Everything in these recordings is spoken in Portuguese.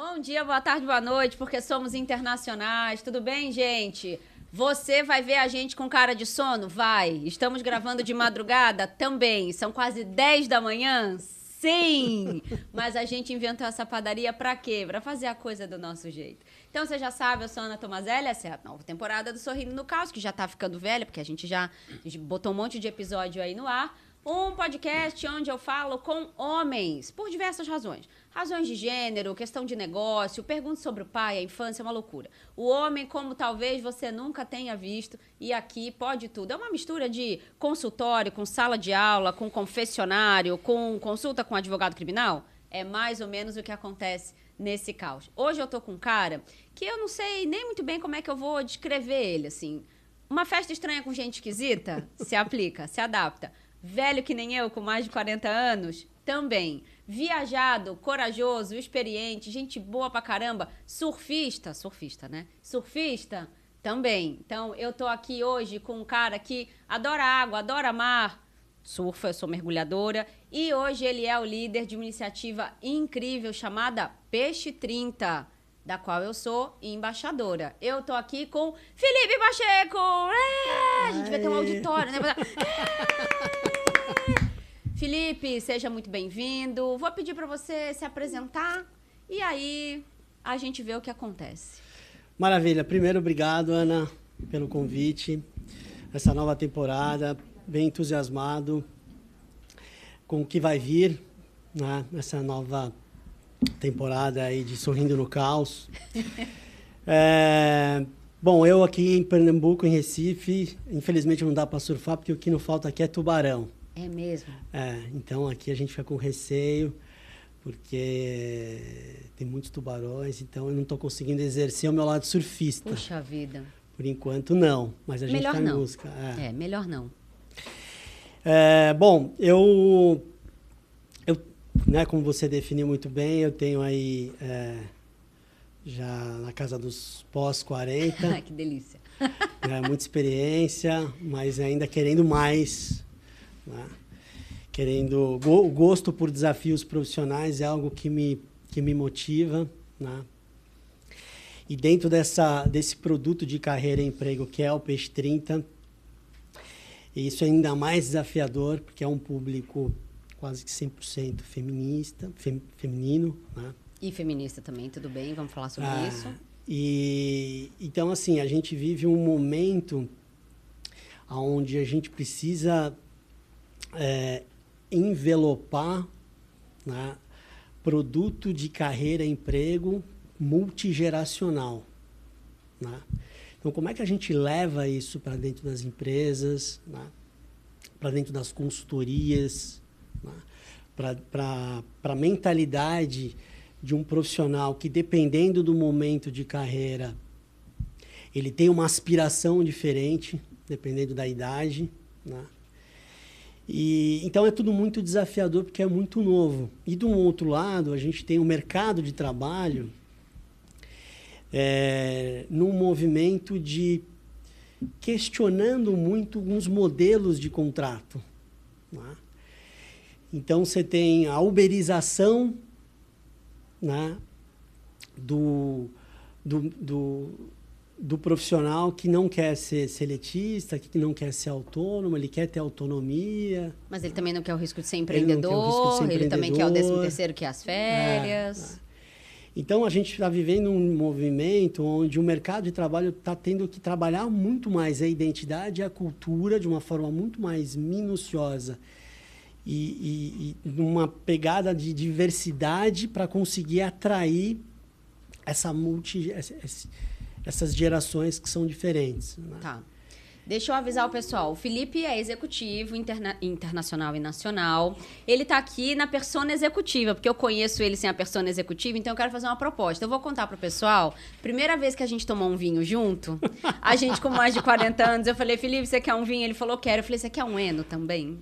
Bom dia, boa tarde, boa noite, porque somos internacionais. Tudo bem, gente? Você vai ver a gente com cara de sono? Vai. Estamos gravando de madrugada? Também. São quase 10 da manhã? Sim! Mas a gente inventou essa padaria pra quê? Pra fazer a coisa do nosso jeito. Então, você já sabe, eu sou a Ana Tomazelli, essa é a nova temporada do Sorrindo no Caos, que já tá ficando velha, porque a gente já botou um monte de episódio aí no ar. Um podcast onde eu falo com homens, por diversas razões. Razões de gênero, questão de negócio, perguntas sobre o pai, a infância, é uma loucura. O homem como talvez você nunca tenha visto, e aqui pode tudo. É uma mistura de consultório, com sala de aula, com confessionário, com consulta com advogado criminal. É mais ou menos o que acontece nesse caos. Hoje eu tô com um cara que eu não sei nem muito bem como é que eu vou descrever ele, assim. Uma festa estranha com gente esquisita, se aplica, se adapta. Velho que nem eu, com mais de 40 anos, também. Viajado, corajoso, experiente, gente boa pra caramba. Surfista, né? Surfista, também. Então, eu tô aqui hoje com um cara que adora água, adora mar. Surfa, eu sou mergulhadora. E hoje ele é o líder de uma iniciativa incrível chamada Peixe 30, da qual eu sou embaixadora. Eu tô aqui com Felipe Pacheco! A gente vai ter um auditório, né? Felipe, seja muito bem-vindo. Vou pedir para você se apresentar e aí a gente vê o que acontece. Maravilha. Primeiro, obrigado, Ana, pelo convite. Essa nova temporada, bem entusiasmado com o que vai vir, né? Essa nova temporada aí de Sorrindo no Caos. Bom, eu aqui em Pernambuco, em Recife, infelizmente não dá para surfar porque o que não falta aqui é tubarão. É mesmo? Então aqui a gente fica com receio, porque tem muitos tubarões, então eu não estou conseguindo exercer o meu lado surfista. Puxa vida. Por enquanto não, mas a gente está em busca. Melhor não. Bom, eu, né, como você definiu muito bem, eu tenho aí já na casa dos pós-40. Que delícia. Muita experiência, mas ainda querendo mais. Né? O gosto por desafios profissionais é algo que me motiva, né? E dentro desse produto de carreira e emprego que é o Peixe 30, isso é ainda mais desafiador, porque é um público quase que 100% feminino, né? E feminista também, tudo bem, vamos falar sobre isso. Então, assim, a gente vive um momento onde a gente precisa envelopar, né, produto de carreira e emprego multigeracional. Né? Então, como é que a gente leva isso para dentro das empresas, né, para dentro das consultorias, né, para a mentalidade de um profissional que, dependendo do momento de carreira, ele tem uma aspiração diferente, dependendo da idade, né? Então é tudo muito desafiador porque é muito novo. E do outro lado, a gente tem um mercado de trabalho num movimento de questionando muito uns modelos de contrato. Né? Então você tem a uberização, né, do profissional que não quer ser seletista, que não quer ser autônomo, ele quer ter autonomia. Mas ele também não quer o risco de ser empreendedor, ele também quer o 13º, que é as férias. Então, a gente está vivendo um movimento onde o mercado de trabalho está tendo que trabalhar muito mais a identidade e a cultura de uma forma muito mais minuciosa e numa pegada de diversidade para conseguir atrair essas gerações que são diferentes. Né? Tá. Deixa eu avisar o pessoal. O Felipe é executivo internacional e nacional. Ele tá aqui na persona executiva, porque eu conheço ele sem a persona executiva, então eu quero fazer uma proposta. Eu vou contar pro pessoal. Primeira vez que a gente tomou um vinho junto, a gente com mais de 40 anos, eu falei, Felipe, você quer um vinho? Ele falou, quero. Eu falei, você quer um Eno também?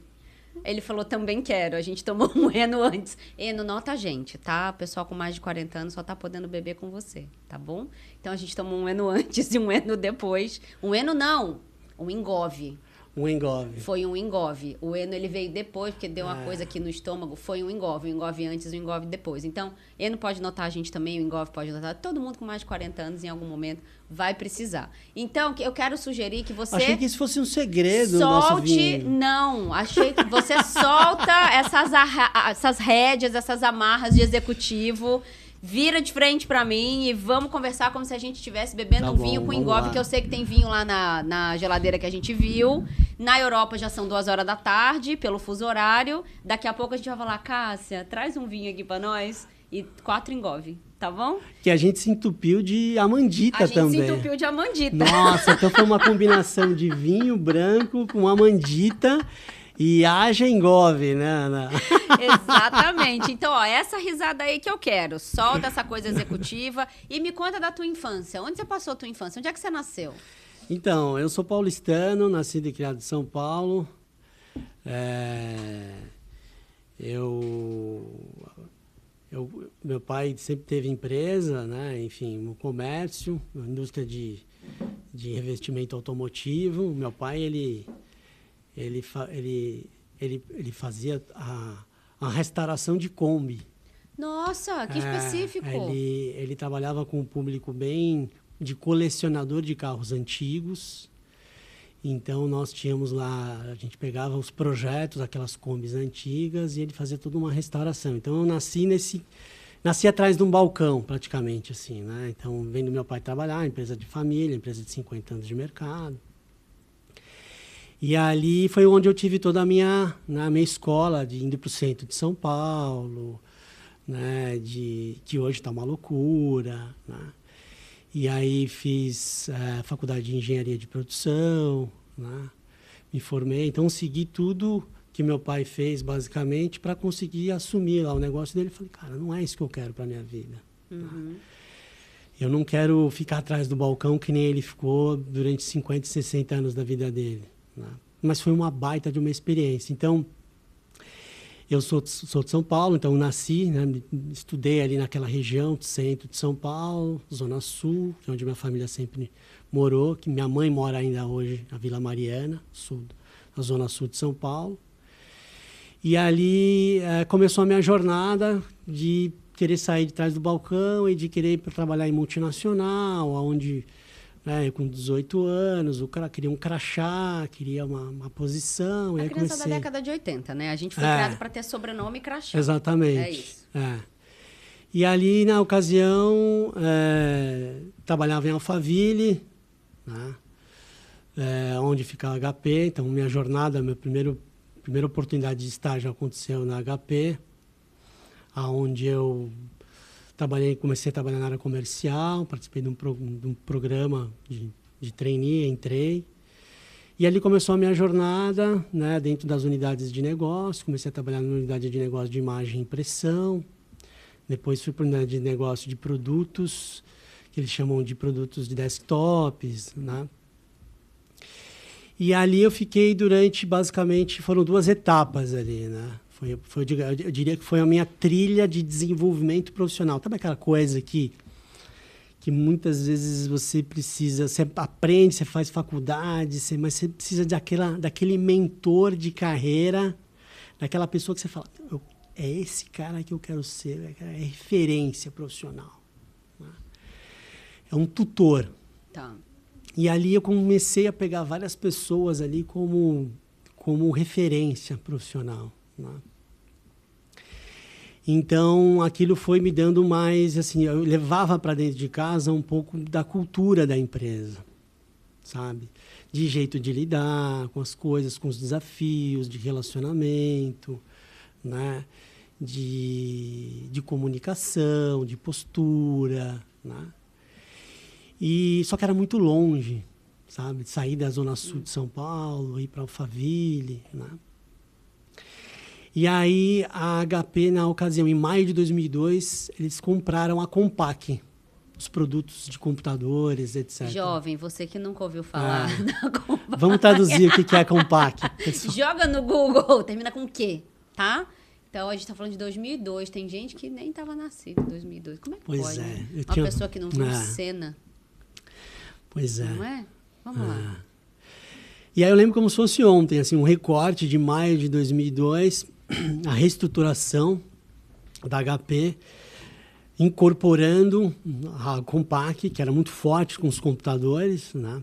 Ele falou, também quero. A gente tomou um Eno antes. Eno, nota a gente, tá? O pessoal com mais de 40 anos só tá podendo beber com você, tá bom? Então, a gente tomou um Eno antes e um Eno depois. Um Eno não, um Engove. Um engove. Foi um engove. O eno, ele veio depois, porque deu uma coisa aqui no estômago. Foi um engove. O engove antes, o engove depois. Então, eno pode notar a gente também, o engove pode notar. Todo mundo com mais de 40 anos, em algum momento, vai precisar. Então, eu quero sugerir que você... Achei que isso fosse um segredo do solte... nosso vinho. Não, achei que você solta essas rédeas, essas amarras de executivo... Vira de frente pra mim e vamos conversar como se a gente estivesse bebendo um vinho com engove, que eu sei que tem vinho lá na geladeira que a gente viu. Na Europa já são 2 horas da tarde, pelo fuso horário. Daqui a pouco a gente vai falar, Cássia, traz um vinho aqui pra nós e 4 engove, tá bom? Que a gente se entupiu de amandita também. A gente se entupiu de amandita. Nossa, então foi uma combinação de vinho branco com amandita... E haja engove, né, Ana? Exatamente. Então, ó, essa risada aí que eu quero. Solta essa coisa executiva e me conta da tua infância. Onde você passou a tua infância? Onde é que você nasceu? Então, eu sou paulistano, nascido e criado em São Paulo. Meu pai sempre teve empresa, né? Enfim, no comércio, na indústria de revestimento automotivo. Meu pai, ele fazia a restauração de Kombi. Nossa, que específico! Ele trabalhava com um público bem de colecionador de carros antigos. Então, nós tínhamos lá, a gente pegava os projetos, aquelas Kombis antigas, e ele fazia toda uma restauração. Então, eu nasci atrás de um balcão, praticamente, assim, né? Então, vendo meu pai trabalhar, empresa de família, empresa de 50 anos de mercado. E ali foi onde eu tive toda a minha escola, indo para o centro de São Paulo, né, que hoje está uma loucura, né? E aí fiz faculdade de engenharia de produção, né? Me formei, então segui tudo que meu pai fez, basicamente, para conseguir assumir lá o negócio dele. Falei, cara, não é isso que eu quero para minha vida. Uhum. Eu não quero ficar atrás do balcão que nem ele ficou durante 50, 60 anos da vida dele. Mas foi uma baita de uma experiência. Então, eu sou de São Paulo, então nasci, né, estudei ali naquela região, centro de São Paulo, Zona Sul, que é onde minha família sempre morou, que minha mãe mora ainda hoje na Vila Mariana, na Zona Sul de São Paulo. E ali começou a minha jornada de querer sair de trás do balcão e de querer ir para trabalhar em multinacional, onde... eu com 18 anos, o cara queria um crachá, queria uma posição. A e aí criança comecei... da década de 80, né? A gente foi criado para ter sobrenome e crachá. Exatamente. É isso. E ali, na ocasião, trabalhava em Alphaville, né? Onde fica a HP. Então, minha jornada, primeira oportunidade de estágio aconteceu na HP, onde eu... comecei a trabalhar na área comercial, participei de um programa de trainee, entrei. E ali começou a minha jornada, né, dentro das unidades de negócio. Comecei a trabalhar na unidade de negócio de imagem e impressão. Depois fui para a unidade de negócio de produtos, que eles chamam de produtos de desktops, né? E ali eu fiquei basicamente, foram 2 etapas ali, né? Eu diria que foi a minha trilha de desenvolvimento profissional. Sabe aquela coisa que muitas vezes você aprende, você faz faculdade, mas você precisa daquele mentor de carreira, daquela pessoa que você fala, é esse cara que eu quero ser, é referência profissional, né? É um tutor. Tá. E ali eu comecei a pegar várias pessoas ali como referência profissional, né? Então, aquilo foi me dando mais, assim, eu levava para dentro de casa um pouco da cultura da empresa, sabe? De jeito de lidar com as coisas, com os desafios, de relacionamento, né? De comunicação, de postura, né? E só que era muito longe, sabe? Sair da Zona Sul de São Paulo, ir para Alphaville, né? E aí, a HP, na ocasião, em maio de 2002, eles compraram a Compaq, os produtos de computadores, etc. Jovem, você que nunca ouviu falar da Compaq. Vamos traduzir o que é a Compaq. Joga no Google, termina com o quê, tá? Então, a gente está falando de 2002, tem gente que nem estava nascida em 2002. Como é que pode? Uma pessoa que não viu cena. Pois é. Não é? Vamos lá. E aí eu lembro como se fosse ontem, assim, um recorte de maio de 2002, a reestruturação da HP, incorporando a Compaq, que era muito forte com os computadores, né?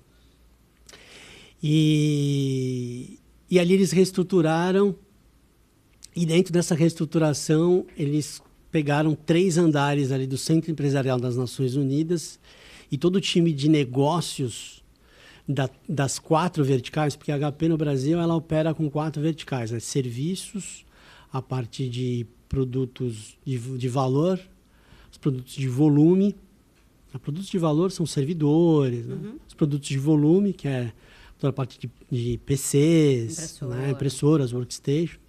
E ali eles reestruturaram, e dentro dessa reestruturação, eles pegaram 3 andares ali do Centro Empresarial das Nações Unidas e todo o time de negócios das 4 verticais, porque a HP no Brasil ela opera com 4 verticais, né? Serviços, a parte de produtos de valor, os produtos de volume. Os produtos de valor são servidores, né? Os produtos de volume, que é toda a parte de PCs, né? Impressoras, workstation.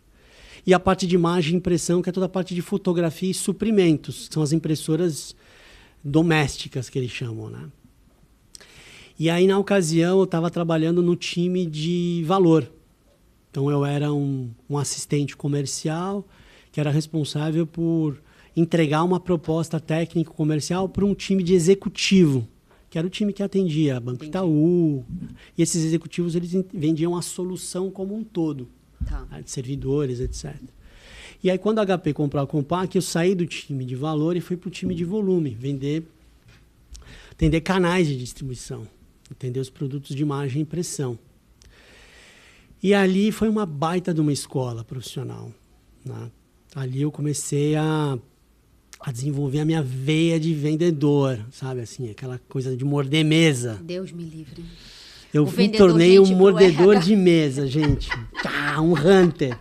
E a parte de imagem e impressão, que é toda a parte de fotografia e suprimentos, que são as impressoras domésticas, que eles chamam, né? E aí, na ocasião, eu estava trabalhando no time de valor. Então, eu era um assistente comercial que era responsável por entregar uma proposta técnico-comercial para um time de executivo, que era o time que atendia a Banco Itaú. E esses executivos eles vendiam a solução como um todo, de servidores, etc. E aí, quando a HP comprou a Compaq, eu saí do time de valor e fui para o time de volume, atender canais de distribuição, entender os produtos de imagem e impressão. E ali foi uma baita de uma escola profissional, né? Ali eu comecei a desenvolver a minha veia de vendedor, sabe? Assim, aquela coisa de morder mesa. Deus me livre. Eu me tornei um mordedor de mesa, gente. Um hunter.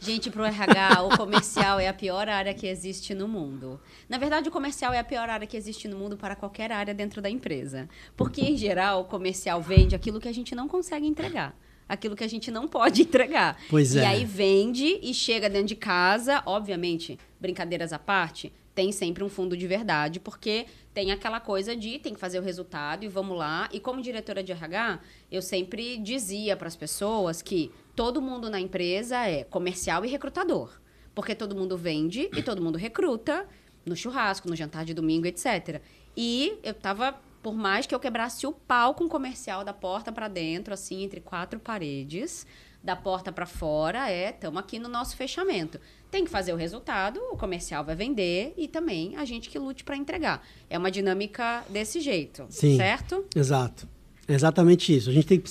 Gente, para o RH, o comercial é a pior área que existe no mundo. Na verdade, o comercial é a pior área que existe no mundo para qualquer área dentro da empresa. Porque, em geral, o comercial vende aquilo que a gente não consegue entregar. Aquilo que a gente não pode entregar. Pois é. E aí vende e chega dentro de casa, obviamente, brincadeiras à parte, tem sempre um fundo de verdade, porque tem aquela coisa de tem que fazer o resultado e vamos lá. E como diretora de RH, eu sempre dizia para as pessoas que todo mundo na empresa é comercial e recrutador. Porque todo mundo vende e todo mundo recruta no churrasco, no jantar de domingo, etc. E eu estava... Por mais que eu quebrasse o pau com o comercial da porta para dentro, assim, entre 4 paredes, da porta para fora, estamos aqui no nosso fechamento. Tem que fazer o resultado, o comercial vai vender e também a gente que lute para entregar. É uma dinâmica desse jeito, sim, certo? Exato. É exatamente isso. A gente tem que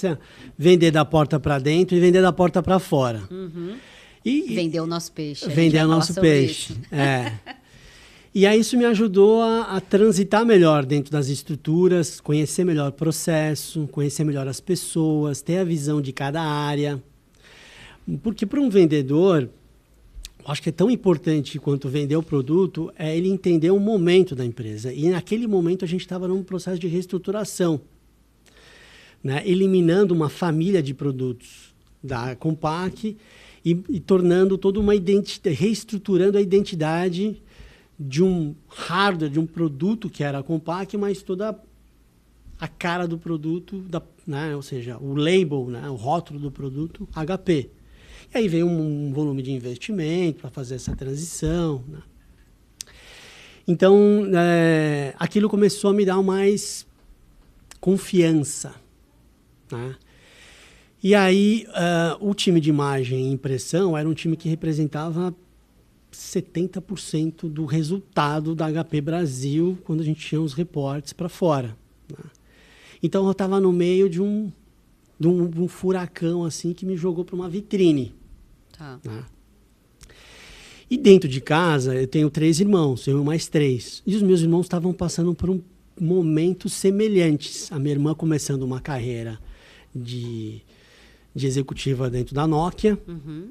vender da porta para dentro e vender da porta para fora. E vender o nosso peixe. Vender o nosso peixe, E aí isso me ajudou a transitar melhor dentro das estruturas, conhecer melhor o processo, conhecer melhor as pessoas, ter a visão de cada área. Porque para um vendedor, eu acho que é tão importante quanto vender o produto, é ele entender o momento da empresa. E naquele momento a gente estava num processo de reestruturação, né? Eliminando uma família de produtos da Compaq e tornando toda uma identidade, reestruturando a identidade de um hardware, de um produto que era a Compaq, mas toda a cara do produto, né? Ou seja, o label, né? O rótulo do produto HP. E aí veio um volume de investimento para fazer essa transição, né? Então, aquilo começou a me dar mais confiança, né? E aí, o time de imagem e impressão era um time que representava 70% do resultado da HP Brasil quando a gente tinha os reportes para fora, né? Então eu estava no meio de um furacão assim que me jogou para uma vitrine. Né? E dentro de casa eu tenho 3 irmãos, eu mais 3. E os meus irmãos estavam passando por momentos semelhantes. A minha irmã começando uma carreira de executiva dentro da Nokia,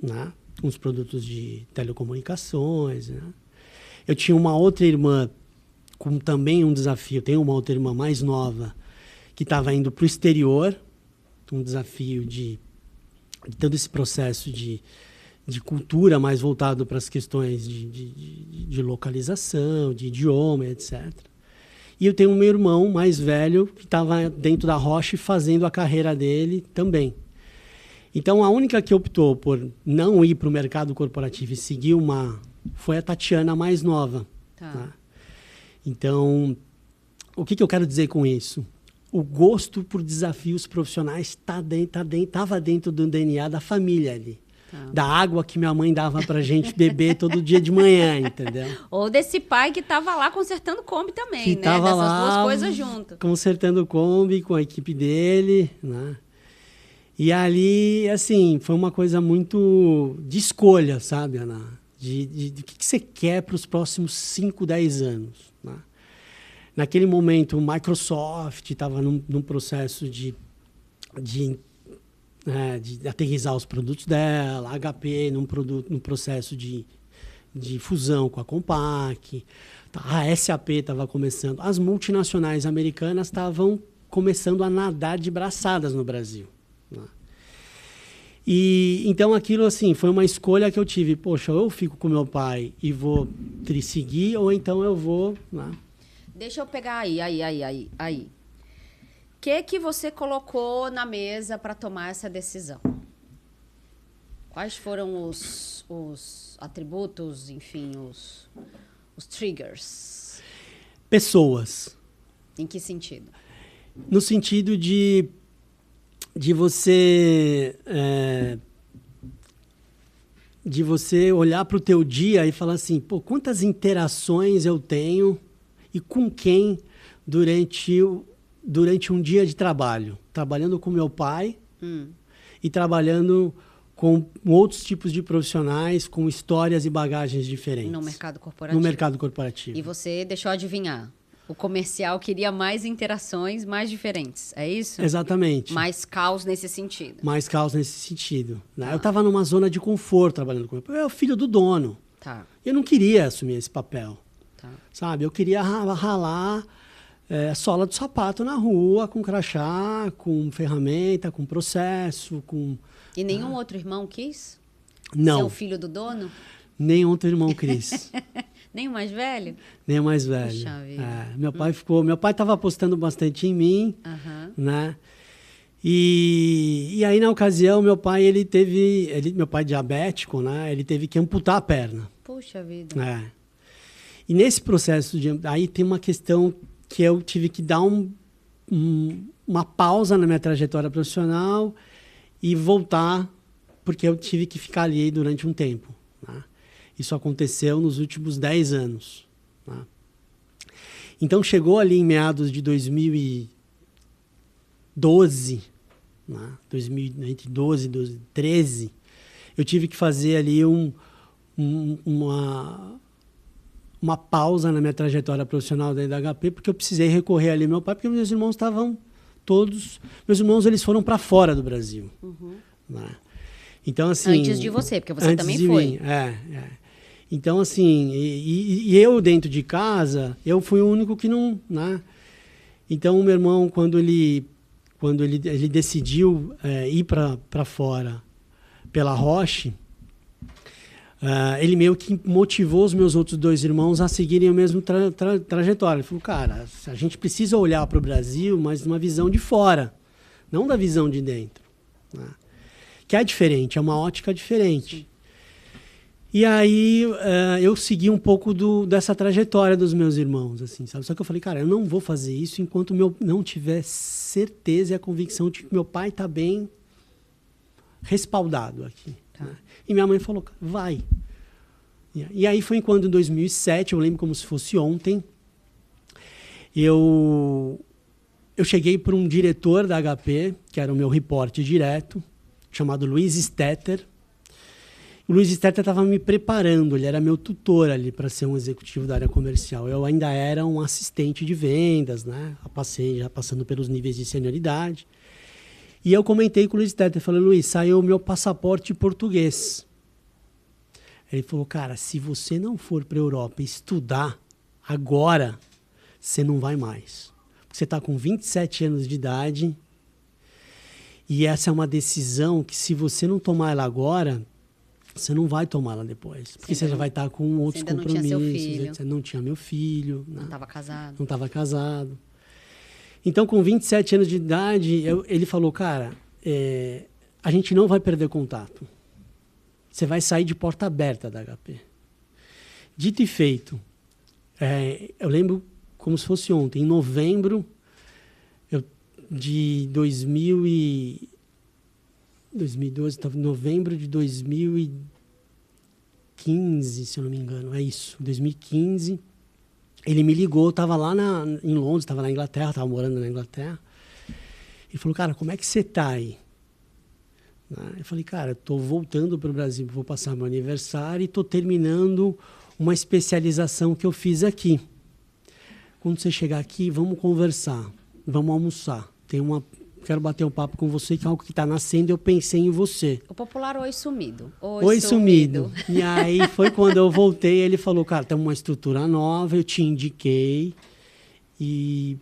né? Com os produtos de telecomunicações, né? Eu tinha uma outra irmã com também um desafio. Tenho uma outra irmã mais nova que estava indo para o exterior, um desafio de todo esse processo de cultura mais voltado para as questões de localização, de idioma, etc. E eu tenho um meu irmão mais velho que estava dentro da Roche fazendo a carreira dele também. Então, a única que optou por não ir para o mercado corporativo e seguir foi a Tatiana mais nova. Tá? Então, o que eu quero dizer com isso? o gosto por desafios profissionais estava dentro do DNA da família ali. Da água que minha mãe dava pra gente beber todo dia de manhã, entendeu? Ou desse pai que tava lá consertando Kombi também, Que né? tava Dessas lá, duas coisas junto. Consertando Kombi com a equipe dele, né? E ali, assim, foi uma coisa muito de escolha, sabe, Ana? De o que você quer para os próximos 5, 10 anos, né? Naquele momento, o Microsoft estava num processo de aterrissar os produtos dela, a HP num processo de fusão com a Compaq, a SAP estava começando, as multinacionais americanas estavam começando a nadar de braçadas no Brasil, né? E então aquilo assim foi uma escolha que eu tive. Poxa, ou eu fico com meu pai e vou seguir, ou então eu vou, né? Deixa eu pegar aí. O que você colocou na mesa para tomar essa decisão? Quais foram os atributos, enfim, os triggers? Pessoas. Em que sentido? No sentido de você olhar para o teu dia e falar assim, pô, quantas interações eu tenho e com quem durante um dia de trabalho, trabalhando com meu pai e trabalhando com outros tipos de profissionais, com histórias e bagagens diferentes. No mercado corporativo. No mercado corporativo. E você deixou adivinhar. O comercial queria mais interações, mais diferentes. É isso? Exatamente. Mais caos nesse sentido. Mais caos nesse sentido, né? Eu estava numa zona de conforto trabalhando com meu pai. Eu era o filho do dono. Tá. Eu não queria assumir esse papel. Tá. Sabe? Eu queria ralar sola do sapato na rua, com crachá, com ferramenta, com processo, com... E nenhum outro irmão quis? Não. Ser o filho do dono? Nem outro irmão Cris. Nem o mais velho? Nem o mais velho. Puxa vida. Meu pai estava apostando bastante em mim, né? E aí, na ocasião, meu pai, meu pai diabético, né? Ele teve que amputar a perna. Puxa vida. E nesse processo, aí tem uma questão que eu tive que dar uma pausa na minha trajetória profissional e voltar, porque eu tive que ficar ali durante um tempo, né? Isso aconteceu nos últimos 10 anos, né? Então, chegou ali em meados de 2012, né? Entre 12 e 2013, eu tive que fazer ali uma pausa na minha trajetória profissional da HP, porque eu precisei recorrer ali ao meu pai, porque meus irmãos estavam todos... Meus irmãos, eles foram para fora do Brasil. Né? Então, assim... Antes de você, porque você também foi. Mim. Então, assim, e eu dentro de casa, eu fui o único que não... Né? Então, o meu irmão, quando ele decidiu ir para fora pela Roche, ele meio que motivou os meus outros 2 irmãos a seguirem a mesma trajetória. Ele falou, cara, a gente precisa olhar para o Brasil, mas numa visão de fora, não da visão de dentro, né? Que é diferente, é uma ótica diferente. Sim. E aí eu segui um pouco dessa trajetória dos meus irmãos, assim, sabe? Só que eu falei, cara, eu não vou fazer isso enquanto não tiver certeza e a convicção de que meu pai está bem respaldado aqui. Tá. Né? E minha mãe falou, vai. E aí foi quando, em 2007, eu lembro como se fosse ontem, eu cheguei para um diretor da HP, que era o meu reporte direto, chamado Luiz Stetter. O Luiz Stetter estava me preparando, ele era meu tutor ali para ser um executivo da área comercial. Eu ainda era um assistente de vendas, né? Já passando pelos níveis de senioridade. E eu comentei com o Luiz Stetter, falei, Luiz, saiu o meu passaporte português. Ele falou, cara, se você não for para a Europa estudar agora, você não vai mais. Porque você está com 27 anos de idade e essa é uma decisão que, se você não tomar ela agora, você não vai tomar ela depois. Porque você já vai estar com outros compromissos. Não tinha seu filho. Você não tinha meu filho. Não estava casado. Não estava casado. Então, com 27 anos de idade, ele falou, cara, a gente não vai perder contato. Você vai sair de porta aberta da HP. Dito e feito. Eu lembro como se fosse ontem. Em novembro, eu de 2012, novembro de 2015, se eu não me engano, é isso, 2015. Ele me ligou, eu estava lá em Londres, estava na Inglaterra, estava morando na Inglaterra. Ele falou, cara, como é que você está aí? Eu falei, cara, estou voltando para o Brasil, vou passar meu aniversário e estou terminando uma especialização que eu fiz aqui. Quando você chegar aqui, vamos conversar, vamos almoçar. Quero bater um papo com você, que é algo que está nascendo, eu pensei em você. O popular oi sumido. Oi sumido. E aí foi quando eu voltei, ele falou, cara, tem uma estrutura nova, eu te indiquei e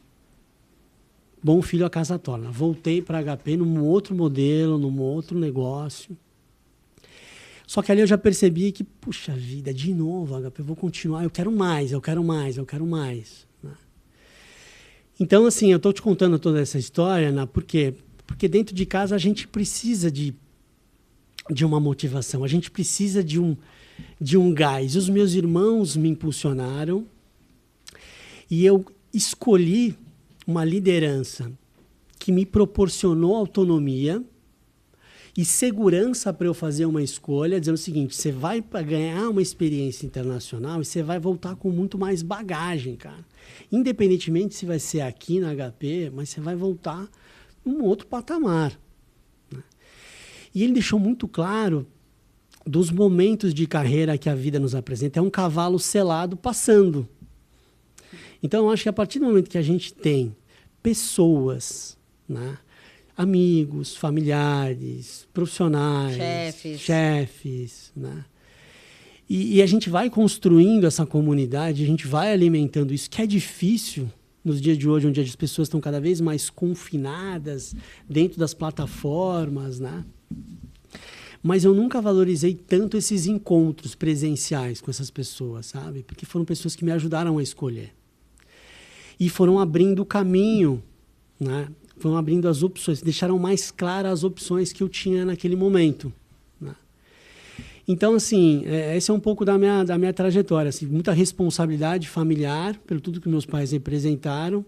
bom filho a casa torna. Voltei para HP num outro modelo, num outro negócio. Só que ali eu já percebi que, puxa vida, de novo, HP, eu vou continuar, eu quero mais. Então, assim, eu estou te contando toda essa história, por quê? Porque dentro de casa a gente precisa de uma motivação, a gente precisa de um gás. Os meus irmãos me impulsionaram e eu escolhi uma liderança que me proporcionou autonomia e segurança para eu fazer uma escolha, dizendo o seguinte, você vai ganhar uma experiência internacional e você vai voltar com muito mais bagagem, cara. Independentemente se vai ser aqui na HP, mas você vai voltar num outro patamar. Né? E ele deixou muito claro dos momentos de carreira que a vida nos apresenta. É um cavalo selado passando. Então, eu acho que a partir do momento que a gente tem pessoas, né? Amigos, familiares, profissionais, chefes, né? E a gente vai construindo essa comunidade, a gente vai alimentando isso, que é difícil nos dias de hoje, onde as pessoas estão cada vez mais confinadas dentro das plataformas, né? Mas eu nunca valorizei tanto esses encontros presenciais com essas pessoas, sabe? Porque foram pessoas que me ajudaram a escolher. E foram abrindo o caminho, né? Foram abrindo as opções, deixaram mais claras as opções que eu tinha naquele momento. Né? Então, assim, esse é um pouco da minha trajetória. Assim, muita responsabilidade familiar, pelo tudo que meus pais representaram,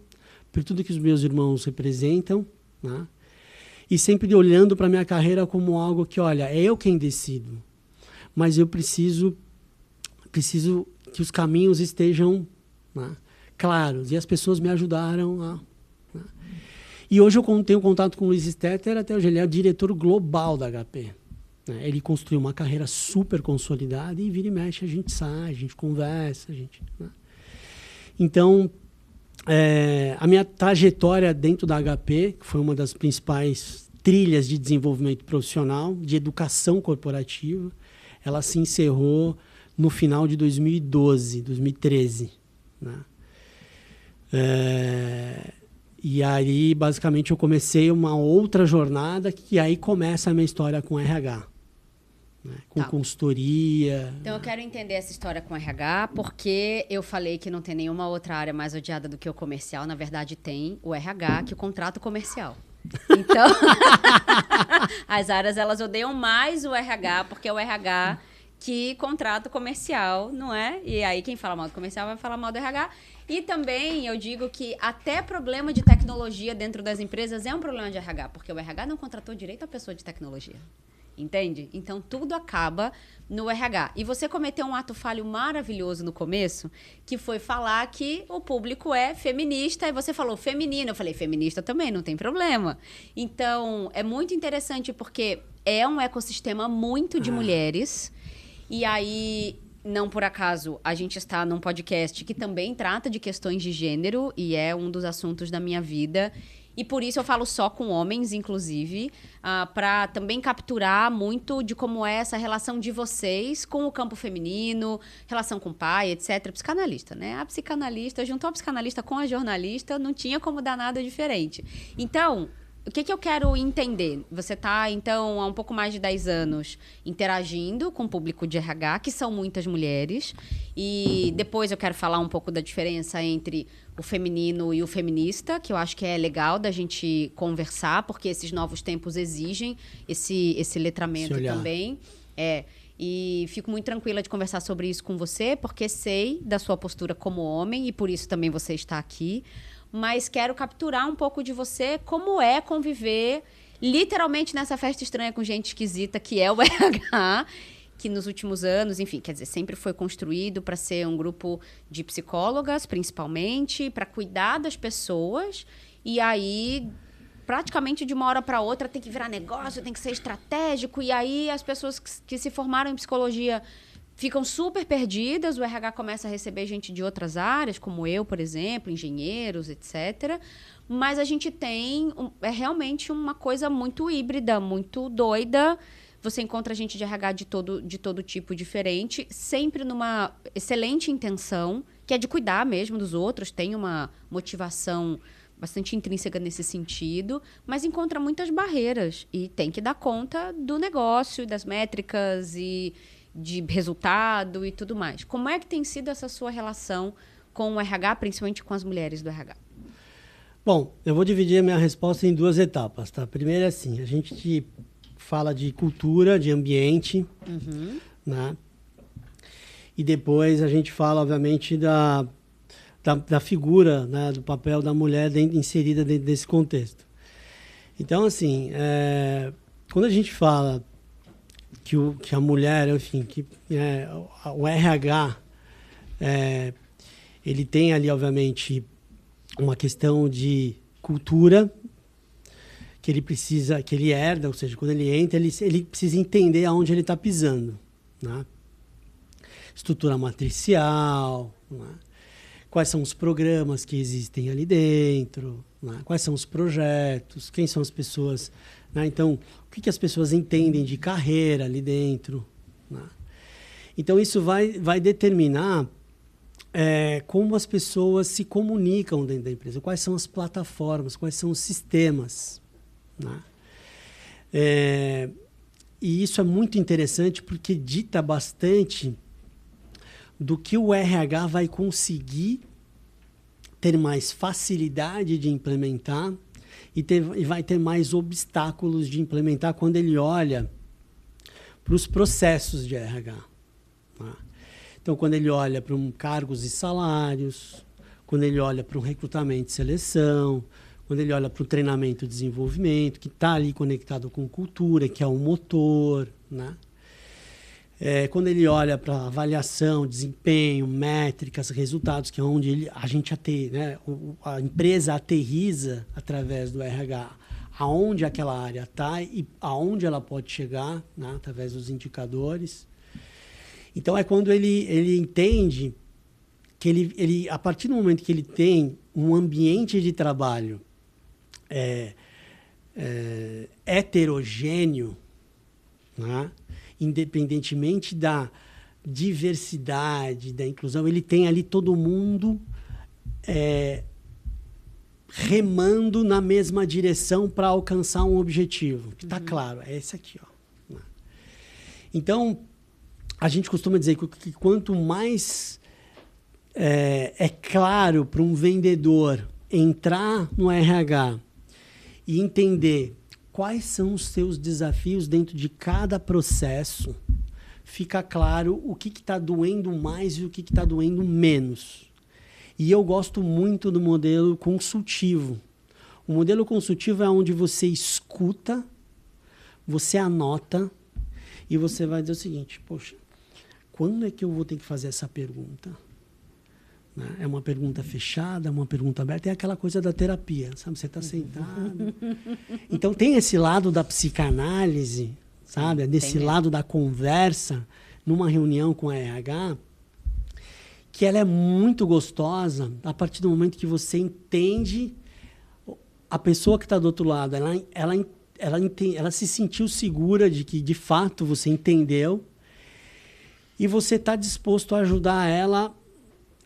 por tudo que os meus irmãos representam, né? E sempre olhando para a minha carreira como algo que, olha, é eu quem decido, mas eu preciso que os caminhos estejam, né, claros. E as pessoas me ajudaram a... Né? E hoje eu tenho contato com o Luiz Stetter, até hoje ele é o diretor global da HP. Né? Ele construiu uma carreira super consolidada e vira e mexe, a gente sai, a gente conversa, né? Então, a minha trajetória dentro da HP, que foi uma das principais trilhas de desenvolvimento profissional, de educação corporativa, ela se encerrou no final de 2013. Né? E aí, basicamente, eu comecei uma outra jornada, que aí começa a minha história com RH. Né? Com consultoria. Então, eu quero entender essa história com RH, porque eu falei que não tem nenhuma outra área mais odiada do que o comercial. Na verdade, tem o RH, que contrata o comercial. Então, as áreas, elas odeiam mais o RH, porque é o RH que contrata o comercial, não é? E aí, quem fala mal do comercial vai falar mal do RH. E também, eu digo que até problema de tecnologia dentro das empresas é um problema de RH, porque o RH não contratou direito a pessoa de tecnologia. Entende? Então, tudo acaba no RH. E você cometeu um ato falho maravilhoso no começo, que foi falar que o público é feminista, e você falou feminino. Eu falei, feminista também, não tem problema. Então, é muito interessante, porque é um ecossistema muito de mulheres. E aí, não por acaso, a gente está num podcast que também trata de questões de gênero, e é um dos assuntos da minha vida. E por isso eu falo só com homens, inclusive, para também capturar muito de como é essa relação de vocês com o campo feminino, relação com o pai, etc. Psicanalista, né? A psicanalista, juntou a psicanalista com a jornalista, não tinha como dar nada diferente. Então, o que eu quero entender? Você está, então, há um pouco mais de 10 anos interagindo com o público de RH, que são muitas mulheres. E depois eu quero falar um pouco da diferença entre o feminino e o feminista, que eu acho que é legal da gente conversar, porque esses novos tempos exigem esse letramento também. E fico muito tranquila de conversar sobre isso com você, porque sei da sua postura como homem, e por isso também você está aqui. mas quero capturar um pouco de você, como é conviver literalmente nessa festa estranha com gente esquisita, que é o RH, que nos últimos anos, enfim, quer dizer, sempre foi construído para ser um grupo de psicólogas, principalmente, para cuidar das pessoas, e aí, praticamente de uma hora para outra, tem que virar negócio, tem que ser estratégico, e aí as pessoas que se formaram em psicologia ficam super perdidas, o RH começa a receber gente de outras áreas, como eu, por exemplo, engenheiros, etc. Mas a gente tem, é realmente uma coisa muito híbrida, muito doida. Você encontra gente de RH de todo tipo diferente, sempre numa excelente intenção, que é de cuidar mesmo dos outros, tem uma motivação bastante intrínseca nesse sentido, mas encontra muitas barreiras e tem que dar conta do negócio, das métricas e de resultado e tudo mais. Como é que tem sido essa sua relação com o RH, principalmente com as mulheres do RH? Bom, eu vou dividir a minha resposta em 2 etapas, tá? Primeiro é assim, a gente fala de cultura, de ambiente, né? E depois a gente fala, obviamente, da figura, né? Do papel da mulher inserida dentro desse contexto. Então, assim, quando a gente fala que a mulher, enfim, o RH, ele tem ali, obviamente, uma questão de cultura que ele herda, ou seja, quando ele entra, ele precisa entender aonde ele está pisando, né? Estrutura matricial, né? Quais são os programas que existem ali dentro, né? Quais são os projetos, quem são as pessoas, né? Então, o que as pessoas entendem de carreira ali dentro, né? Então, isso vai determinar como as pessoas se comunicam dentro da empresa, quais são as plataformas, quais são os sistemas, né? E isso é muito interessante porque dita bastante do que o RH vai conseguir ter mais facilidade de implementar e vai ter mais obstáculos de implementar quando ele olha para os processos de RH, né? Então, quando ele olha para cargos e salários, quando ele olha para o recrutamento e seleção, quando ele olha para o treinamento e desenvolvimento, que está ali conectado com cultura, que é o motor, né? Quando ele olha para avaliação, desempenho, métricas, resultados, que é onde a empresa aterriza através do RH, aonde aquela área está e aonde ela pode chegar, né? Através dos indicadores. Então, é quando ele entende que ele, a partir do momento que ele tem um ambiente de trabalho heterogêneo, né? Independentemente da diversidade, da inclusão, ele tem ali todo mundo remando na mesma direção para alcançar um objetivo. Que está claro, é esse aqui, ó, né? Então, a gente costuma dizer que quanto mais é claro para um vendedor entrar no RH e entender quais são os seus desafios dentro de cada processo, fica claro o que está doendo mais e o que está doendo menos. E eu gosto muito do modelo consultivo. O modelo consultivo é onde você escuta, você anota e você vai dizer o seguinte: poxa, quando é que eu vou ter que fazer essa pergunta? Né? É uma pergunta fechada, é uma pergunta aberta, é aquela coisa da terapia, sabe? Você está sentado. Então, tem esse lado da psicanálise, sabe? Desse lado da conversa, numa reunião com a RH, que ela é muito gostosa a partir do momento que você entende a pessoa que está do outro lado. Ela se sentiu segura de que, de fato, você entendeu. E você está disposto a ajudar ela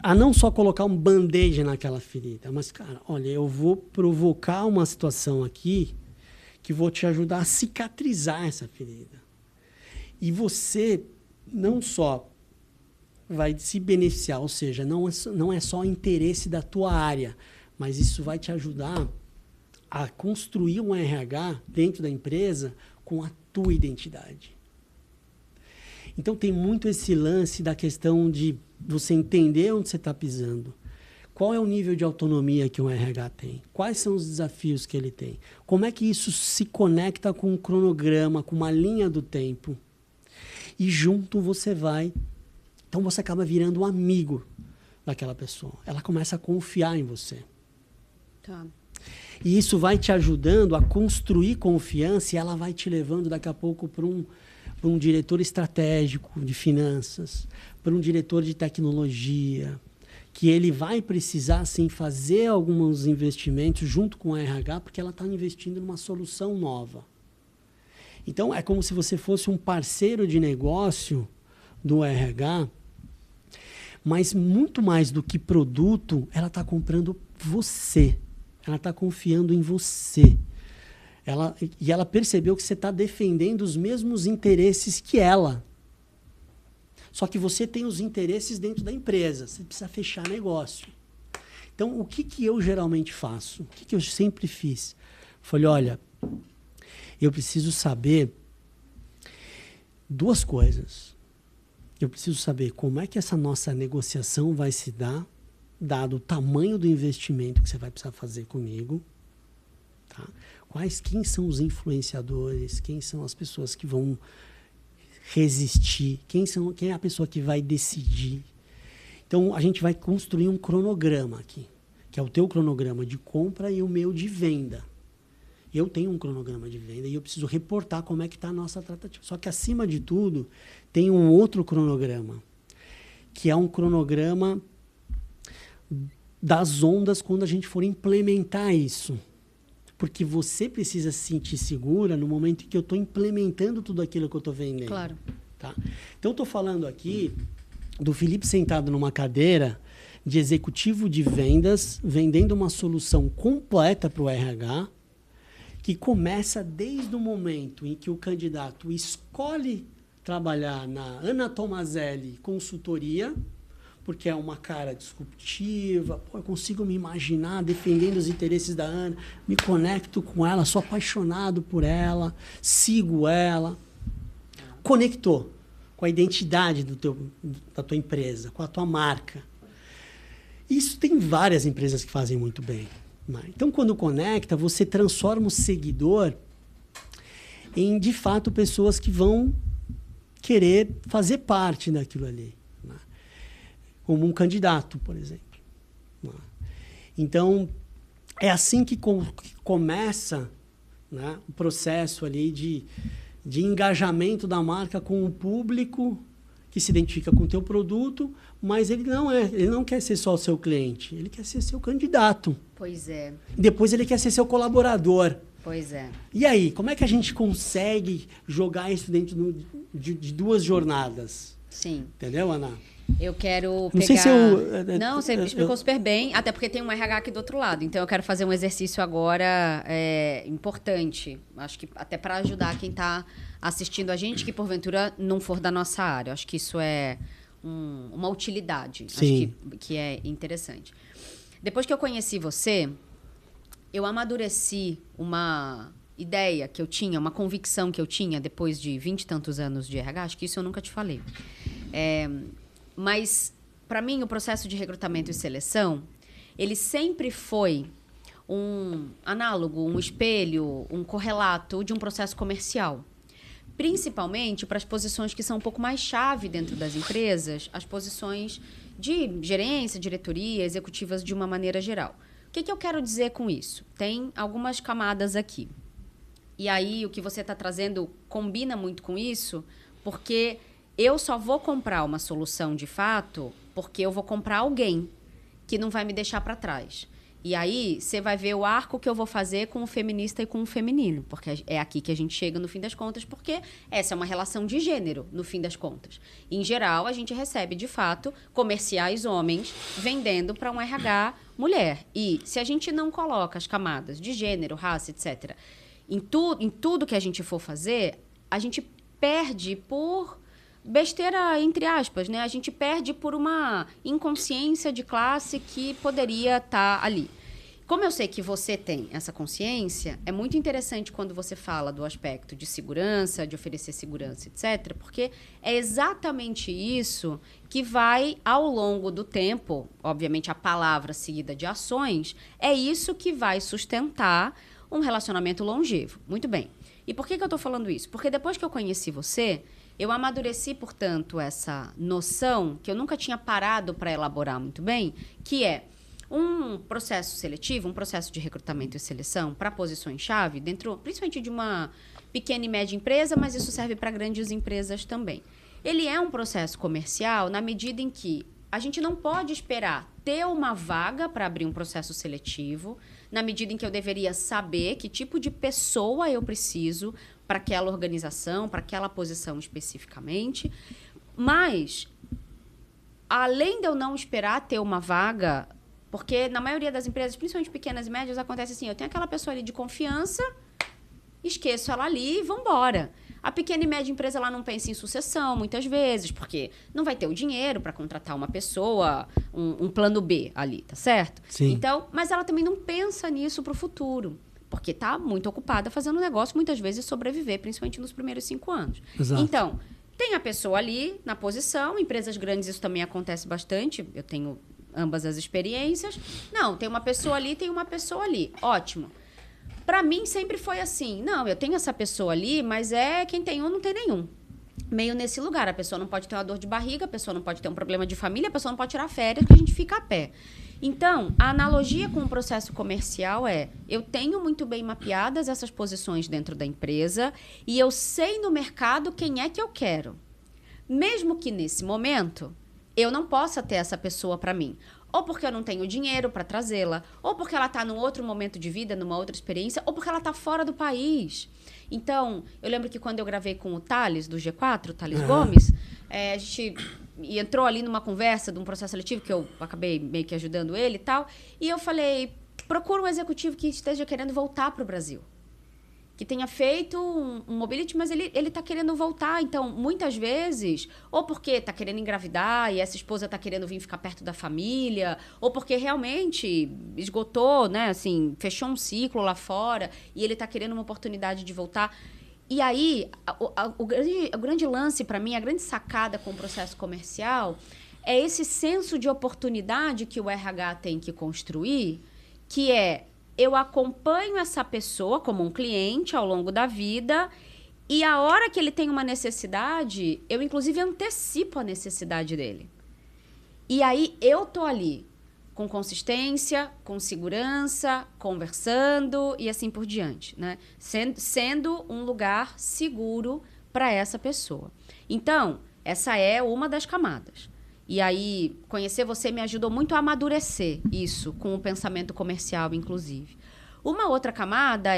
a não só colocar um band-aid naquela ferida, mas, cara, olha, eu vou provocar uma situação aqui que vou te ajudar a cicatrizar essa ferida. E você não só vai se beneficiar, ou seja, não é só interesse da tua área, mas isso vai te ajudar a construir um RH dentro da empresa com a tua identidade. Então, tem muito esse lance da questão de você entender onde você está pisando, Qual é o nível de autonomia que um RH tem? Quais são os desafios que ele tem? Como é que isso se conecta com um cronograma, com uma linha do tempo? E junto você vai... Então você acaba virando um amigo daquela pessoa. Ela começa a confiar em você. Tá. E isso vai te ajudando a construir confiança e ela vai te levando daqui a pouco para um diretor estratégico de finanças, para um diretor de tecnologia, que ele vai precisar, sim, fazer alguns investimentos junto com a RH, porque ela está investindo numa solução nova. Então, é como se você fosse um parceiro de negócio do RH, mas muito mais do que produto, ela está comprando você. Ela está confiando em você. E ela percebeu que você está defendendo os mesmos interesses que ela. Só que você tem os interesses dentro da empresa. Você precisa fechar negócio. Então, o que eu geralmente faço? O que eu sempre fiz? Falei, olha, eu preciso saber 2 coisas. Eu preciso saber como é que essa nossa negociação vai se dar, dado o tamanho do investimento que você vai precisar fazer comigo. Tá? Quem são os influenciadores? Quem são as pessoas que vão resistir? Quem é a pessoa que vai decidir? Então, a gente vai construir um cronograma aqui, que é o teu cronograma de compra e o meu de venda. Eu tenho um cronograma de venda e eu preciso reportar como é que está a nossa tratativa. Só que, acima de tudo, tem um outro cronograma, que é um cronograma das ondas quando a gente for implementar isso. Porque você precisa se sentir segura no momento em que eu estou implementando tudo aquilo que eu estou vendendo. Claro. Tá? Então, eu estou falando aqui do Felipe sentado numa cadeira de executivo de vendas, vendendo uma solução completa para o RH, que começa desde o momento em que o candidato escolhe trabalhar na Ana Tomazelli Consultoria, porque é uma cara disruptiva, eu consigo me imaginar defendendo os interesses da Ana, me conecto com ela, sou apaixonado por ela, sigo ela. Conectou com a identidade da tua empresa, com a tua marca. Isso tem várias empresas que fazem muito bem. Então, quando conecta, você transforma o seguidor em, de fato, pessoas que vão querer fazer parte daquilo ali. Como um candidato, por exemplo. Então, é assim que começa, né, o processo ali de engajamento da marca com o público que se identifica com o teu produto, mas ele não quer ser só o seu cliente, ele quer ser seu candidato. Pois é. Depois ele quer ser seu colaborador. Pois é. E aí, como é que a gente consegue jogar isso dentro de 2 jornadas? Sim. Entendeu, Ana? Eu quero pegar... Não sei se eu... Não, você explicou super bem, até porque tem um RH aqui do outro lado. Então, eu quero fazer um exercício agora importante. Acho que até para ajudar quem está assistindo a gente, que porventura não for da nossa área. Acho que isso é uma utilidade. Sim. Acho que é interessante. Depois que eu conheci você, eu amadureci uma ideia que eu tinha, uma convicção que eu tinha depois de 20 e tantos anos de RH. Acho que isso eu nunca te falei. Mas, para mim, o processo de recrutamento e seleção, ele sempre foi um análogo, um espelho, um correlato de um processo comercial. Principalmente para as posições que são um pouco mais chave dentro das empresas, as posições de gerência, diretoria, executivas de uma maneira geral. O que eu quero dizer com isso? Tem algumas camadas aqui. E aí, o que você está trazendo combina muito com isso, porque... eu só vou comprar uma solução de fato porque eu vou comprar alguém que não vai me deixar para trás. E aí, você vai ver o arco que eu vou fazer com o feminista e com o feminino, porque é aqui que a gente chega no fim das contas, porque essa é uma relação de gênero, no fim das contas. Em geral, a gente recebe, de fato, comerciais homens vendendo para um RH mulher. E se a gente não coloca as camadas de gênero, raça, etc., em tudo que a gente for fazer, a gente perde por... besteira, entre aspas, né? A gente perde por uma inconsciência de classe que poderia estar ali. como eu sei que você tem essa consciência, é muito interessante quando você fala do aspecto de segurança, de oferecer segurança, etc., porque é exatamente isso que vai, ao longo do tempo, obviamente a palavra seguida de ações, é isso que vai sustentar um relacionamento longevo. Muito bem. E por que eu estou falando isso? Porque depois que eu conheci você, eu amadureci, portanto, essa noção que eu nunca tinha parado para elaborar muito bem, que é um processo seletivo, um processo de recrutamento e seleção para posições-chave, dentro, principalmente de uma pequena e média empresa, mas isso serve para grandes empresas também. Ele é um processo comercial na medida em que a gente não pode esperar ter uma vaga para abrir um processo seletivo, na medida em que eu deveria saber que tipo de pessoa eu preciso para aquela organização, para aquela posição especificamente. Mas, além de eu não esperar ter uma vaga, porque na maioria das empresas, principalmente pequenas e médias, acontece assim, eu tenho aquela pessoa ali de confiança, esqueço ela ali e vamos embora. A pequena e média empresa ela não pensa em sucessão, muitas vezes, porque não vai ter o dinheiro para contratar uma pessoa, um plano B ali, tá certo? Sim. Então, mas ela também não pensa nisso para o futuro, porque está muito ocupada fazendo negócio, muitas vezes sobreviver, principalmente nos primeiros 5 anos. Exato. Então, tem a pessoa ali na posição, empresas grandes isso também acontece bastante, eu tenho ambas as experiências. Não, tem uma pessoa ali, tem uma pessoa ali. Ótimo. Para mim, sempre foi assim. Não, eu tenho essa pessoa ali, mas quem tem um, não tem nenhum. Meio nesse lugar. A pessoa não pode ter uma dor de barriga, a pessoa não pode ter um problema de família, a pessoa não pode tirar férias, porque a gente fica a pé. Então, a analogia com o processo comercial eu tenho muito bem mapeadas essas posições dentro da empresa e eu sei no mercado quem é que eu quero. Mesmo que nesse momento eu não possa ter essa pessoa para mim. Ou porque eu não tenho dinheiro para trazê-la, ou porque ela está num outro momento de vida, numa outra experiência, ou porque ela está fora do país. Então, eu lembro que quando eu gravei com o Thales, do G4, o Thales Gomes, a gente entrou ali numa conversa de um processo seletivo, que eu acabei meio que ajudando ele e tal, e eu falei, procura um executivo que esteja querendo voltar para o Brasil. Que tenha feito um mobility, mas ele está querendo voltar. Então, muitas vezes, ou porque está querendo engravidar e essa esposa está querendo vir ficar perto da família, ou porque realmente esgotou, né, assim, fechou um ciclo lá fora e ele está querendo uma oportunidade de voltar. E aí, o grande lance para mim, a grande sacada com o processo comercial é esse senso de oportunidade que o RH tem que construir, que eu acompanho essa pessoa como um cliente ao longo da vida e a hora que ele tem uma necessidade, eu inclusive antecipo a necessidade dele. E aí eu tô ali com consistência, com segurança, conversando e assim por diante, né? Sendo um lugar seguro para essa pessoa. Então, essa é uma das camadas. E aí, conhecer você me ajudou muito a amadurecer isso, com o pensamento comercial, inclusive. Uma outra camada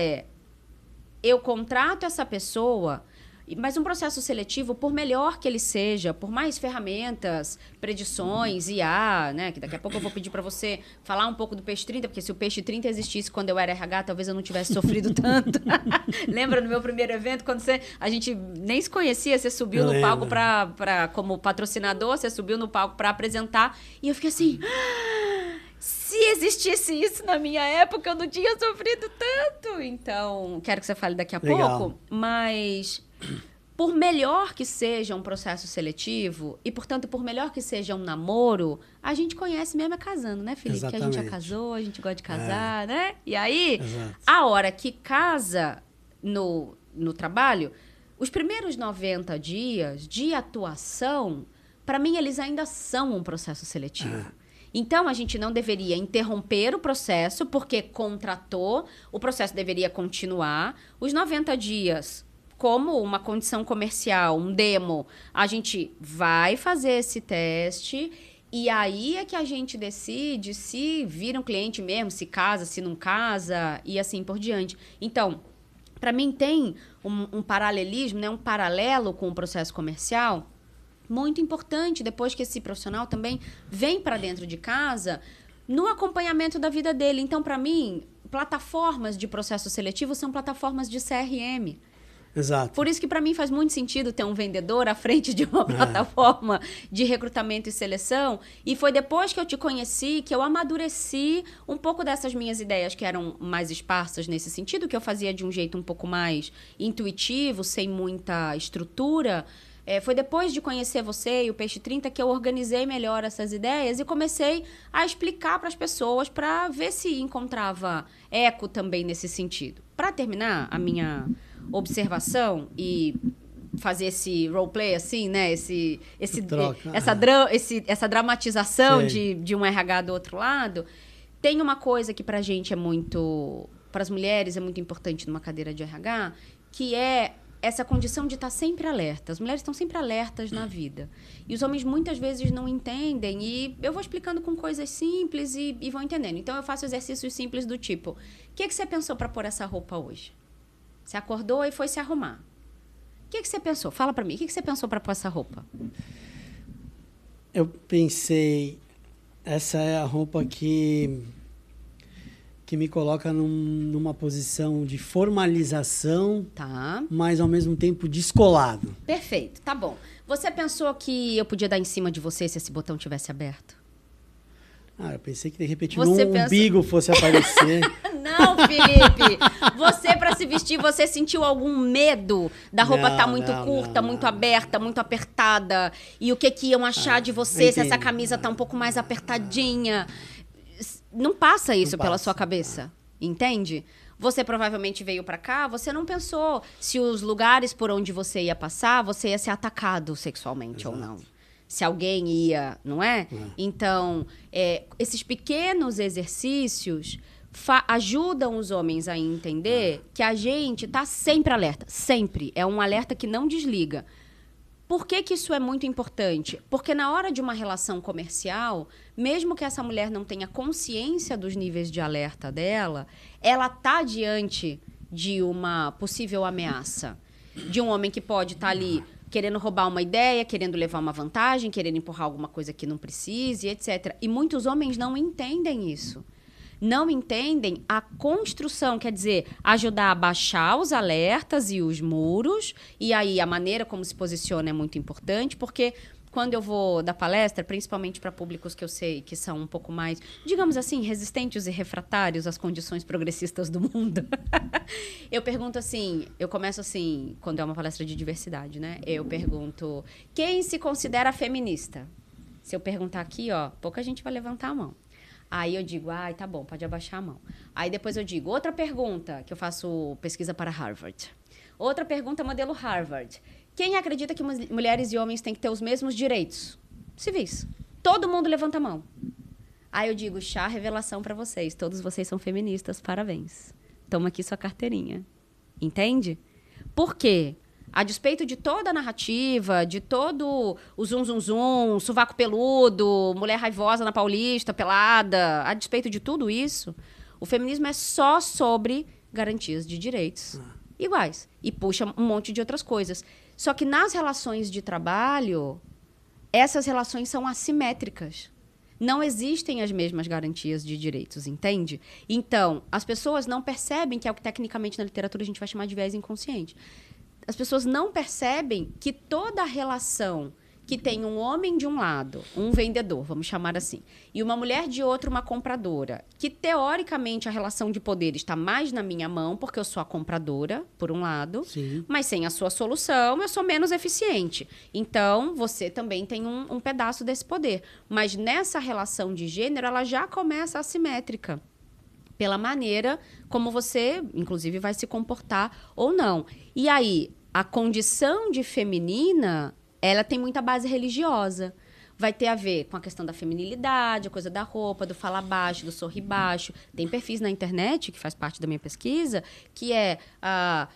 eu contrato essa pessoa, mas um processo seletivo, por melhor que ele seja, por mais ferramentas, predições, IA, né? Que daqui a pouco eu vou pedir para você falar um pouco do Peixe 30, porque se o Peixe 30 existisse quando eu era RH, talvez eu não tivesse sofrido tanto. Lembra no meu primeiro evento, quando a gente nem se conhecia, você subiu no palco como patrocinador, você subiu no palco para apresentar, e eu fiquei assim... Se existisse isso na minha época, eu não tinha sofrido tanto. Então, quero que você fale daqui a pouco. Mas, por melhor que seja um processo seletivo, e, portanto, por melhor que seja um namoro, a gente conhece mesmo casando, né, Felipe? Exatamente. Que a gente já casou, a gente gosta de casar, né? E aí, Exato. a hora que casa no trabalho, os primeiros 90 dias de atuação, para mim, eles ainda são um processo seletivo. Então, a gente não deveria interromper o processo, porque contratou, o processo deveria continuar. Os 90 dias, como uma condição comercial, um demo, a gente vai fazer esse teste e aí é que a gente decide se vira um cliente mesmo, se casa, se não casa e assim por diante. Então, para mim tem um paralelismo, né, um paralelo com o processo comercial muito importante, depois que esse profissional também vem para dentro de casa, no acompanhamento da vida dele. Então, para mim, plataformas de processo seletivo são plataformas de CRM. Exato. Por isso que para mim faz muito sentido ter um vendedor à frente de uma plataforma de recrutamento e seleção. E foi depois que eu te conheci que eu amadureci um pouco dessas minhas ideias que eram mais esparsas nesse sentido, que eu fazia de um jeito um pouco mais intuitivo, sem muita estrutura. Foi depois de conhecer você e o Peixe 30 que eu organizei melhor essas ideias e comecei a explicar para as pessoas para ver se encontrava eco também nesse sentido. Para terminar a minha observação e fazer esse roleplay assim, né? Essa dramatização de um RH do outro lado, tem uma coisa que pra gente é muito... Para as mulheres é muito importante numa cadeira de RH, que é essa condição de estar sempre alerta. As mulheres estão sempre alertas na vida. E os homens muitas vezes não entendem. E eu vou explicando com coisas simples e vão entendendo. Então, eu faço exercícios simples do tipo... O que você pensou para pôr essa roupa hoje? Você acordou e foi se arrumar. O que você pensou? Fala para mim. O que você pensou para pôr essa roupa? Eu pensei... Essa é a roupa que me coloca numa posição de formalização, tá, mas ao mesmo tempo descolado. Perfeito, tá bom. Você pensou que eu podia dar em cima de você se esse botão tivesse aberto? Eu pensei que de repente um umbigo fosse aparecer. Não, Felipe! Você, para se vestir, você sentiu algum medo da roupa estar muito curta, muito aberta, muito apertada? E o que iam achar de você se essa camisa tá um pouco mais apertadinha? Não passa isso pela sua cabeça, entende? Você provavelmente veio pra cá, você não pensou se os lugares por onde você ia passar, você ia ser atacado sexualmente ou não. Se alguém ia, não é? Então, esses pequenos exercícios ajudam os homens a entender que a gente tá sempre alerta, sempre. É um alerta que não desliga. Por que isso é muito importante? Porque na hora de uma relação comercial, mesmo que essa mulher não tenha consciência dos níveis de alerta dela, ela está diante de uma possível ameaça. De um homem que pode estar ali querendo roubar uma ideia, querendo levar uma vantagem, querendo empurrar alguma coisa que não precise, etc. E muitos homens não entendem isso. Não entendem a construção, quer dizer, ajudar a baixar os alertas e os muros. E aí a maneira como se posiciona é muito importante, porque quando eu vou dar palestra, principalmente para públicos que eu sei que são um pouco mais, digamos assim, resistentes e refratários às condições progressistas do mundo, eu pergunto assim, eu começo assim, quando é uma palestra de diversidade, né? Eu pergunto, quem se considera feminista? Se eu perguntar aqui, pouca gente vai levantar a mão. Aí eu digo, tá bom, pode abaixar a mão. Aí depois eu digo, outra pergunta, que eu faço pesquisa para Harvard. Outra pergunta, modelo Harvard. Quem acredita que mulheres e homens têm que ter os mesmos direitos civis? Todo mundo levanta a mão. Aí eu digo, revelação para vocês. Todos vocês são feministas, parabéns. Toma aqui sua carteirinha. Entende? Por quê? A despeito de toda a narrativa, de todo o zum, sovaco peludo, mulher raivosa na Paulista, pelada, a despeito de tudo isso, o feminismo é só sobre garantias de direitos iguais. E puxa um monte de outras coisas. Só que nas relações de trabalho, essas relações são assimétricas. Não existem as mesmas garantias de direitos, entende? Então, as pessoas não percebem que é o que tecnicamente na literatura a gente vai chamar de viés inconsciente. As pessoas não percebem que toda relação que tem um homem de um lado, um vendedor, vamos chamar assim, e uma mulher de outro, uma compradora, que teoricamente a relação de poder está mais na minha mão, porque eu sou a compradora, por um lado, sim, mas sem a sua solução eu sou menos eficiente. Então, você também tem um pedaço desse poder. Mas nessa relação de gênero, ela já começa assimétrica. Pela maneira como você, inclusive, vai se comportar ou não. E aí, a condição de feminina, ela tem muita base religiosa. Vai ter a ver com a questão da feminilidade, a coisa da roupa, do falar baixo, do sorrir baixo. Tem perfis na internet, que faz parte da minha pesquisa, que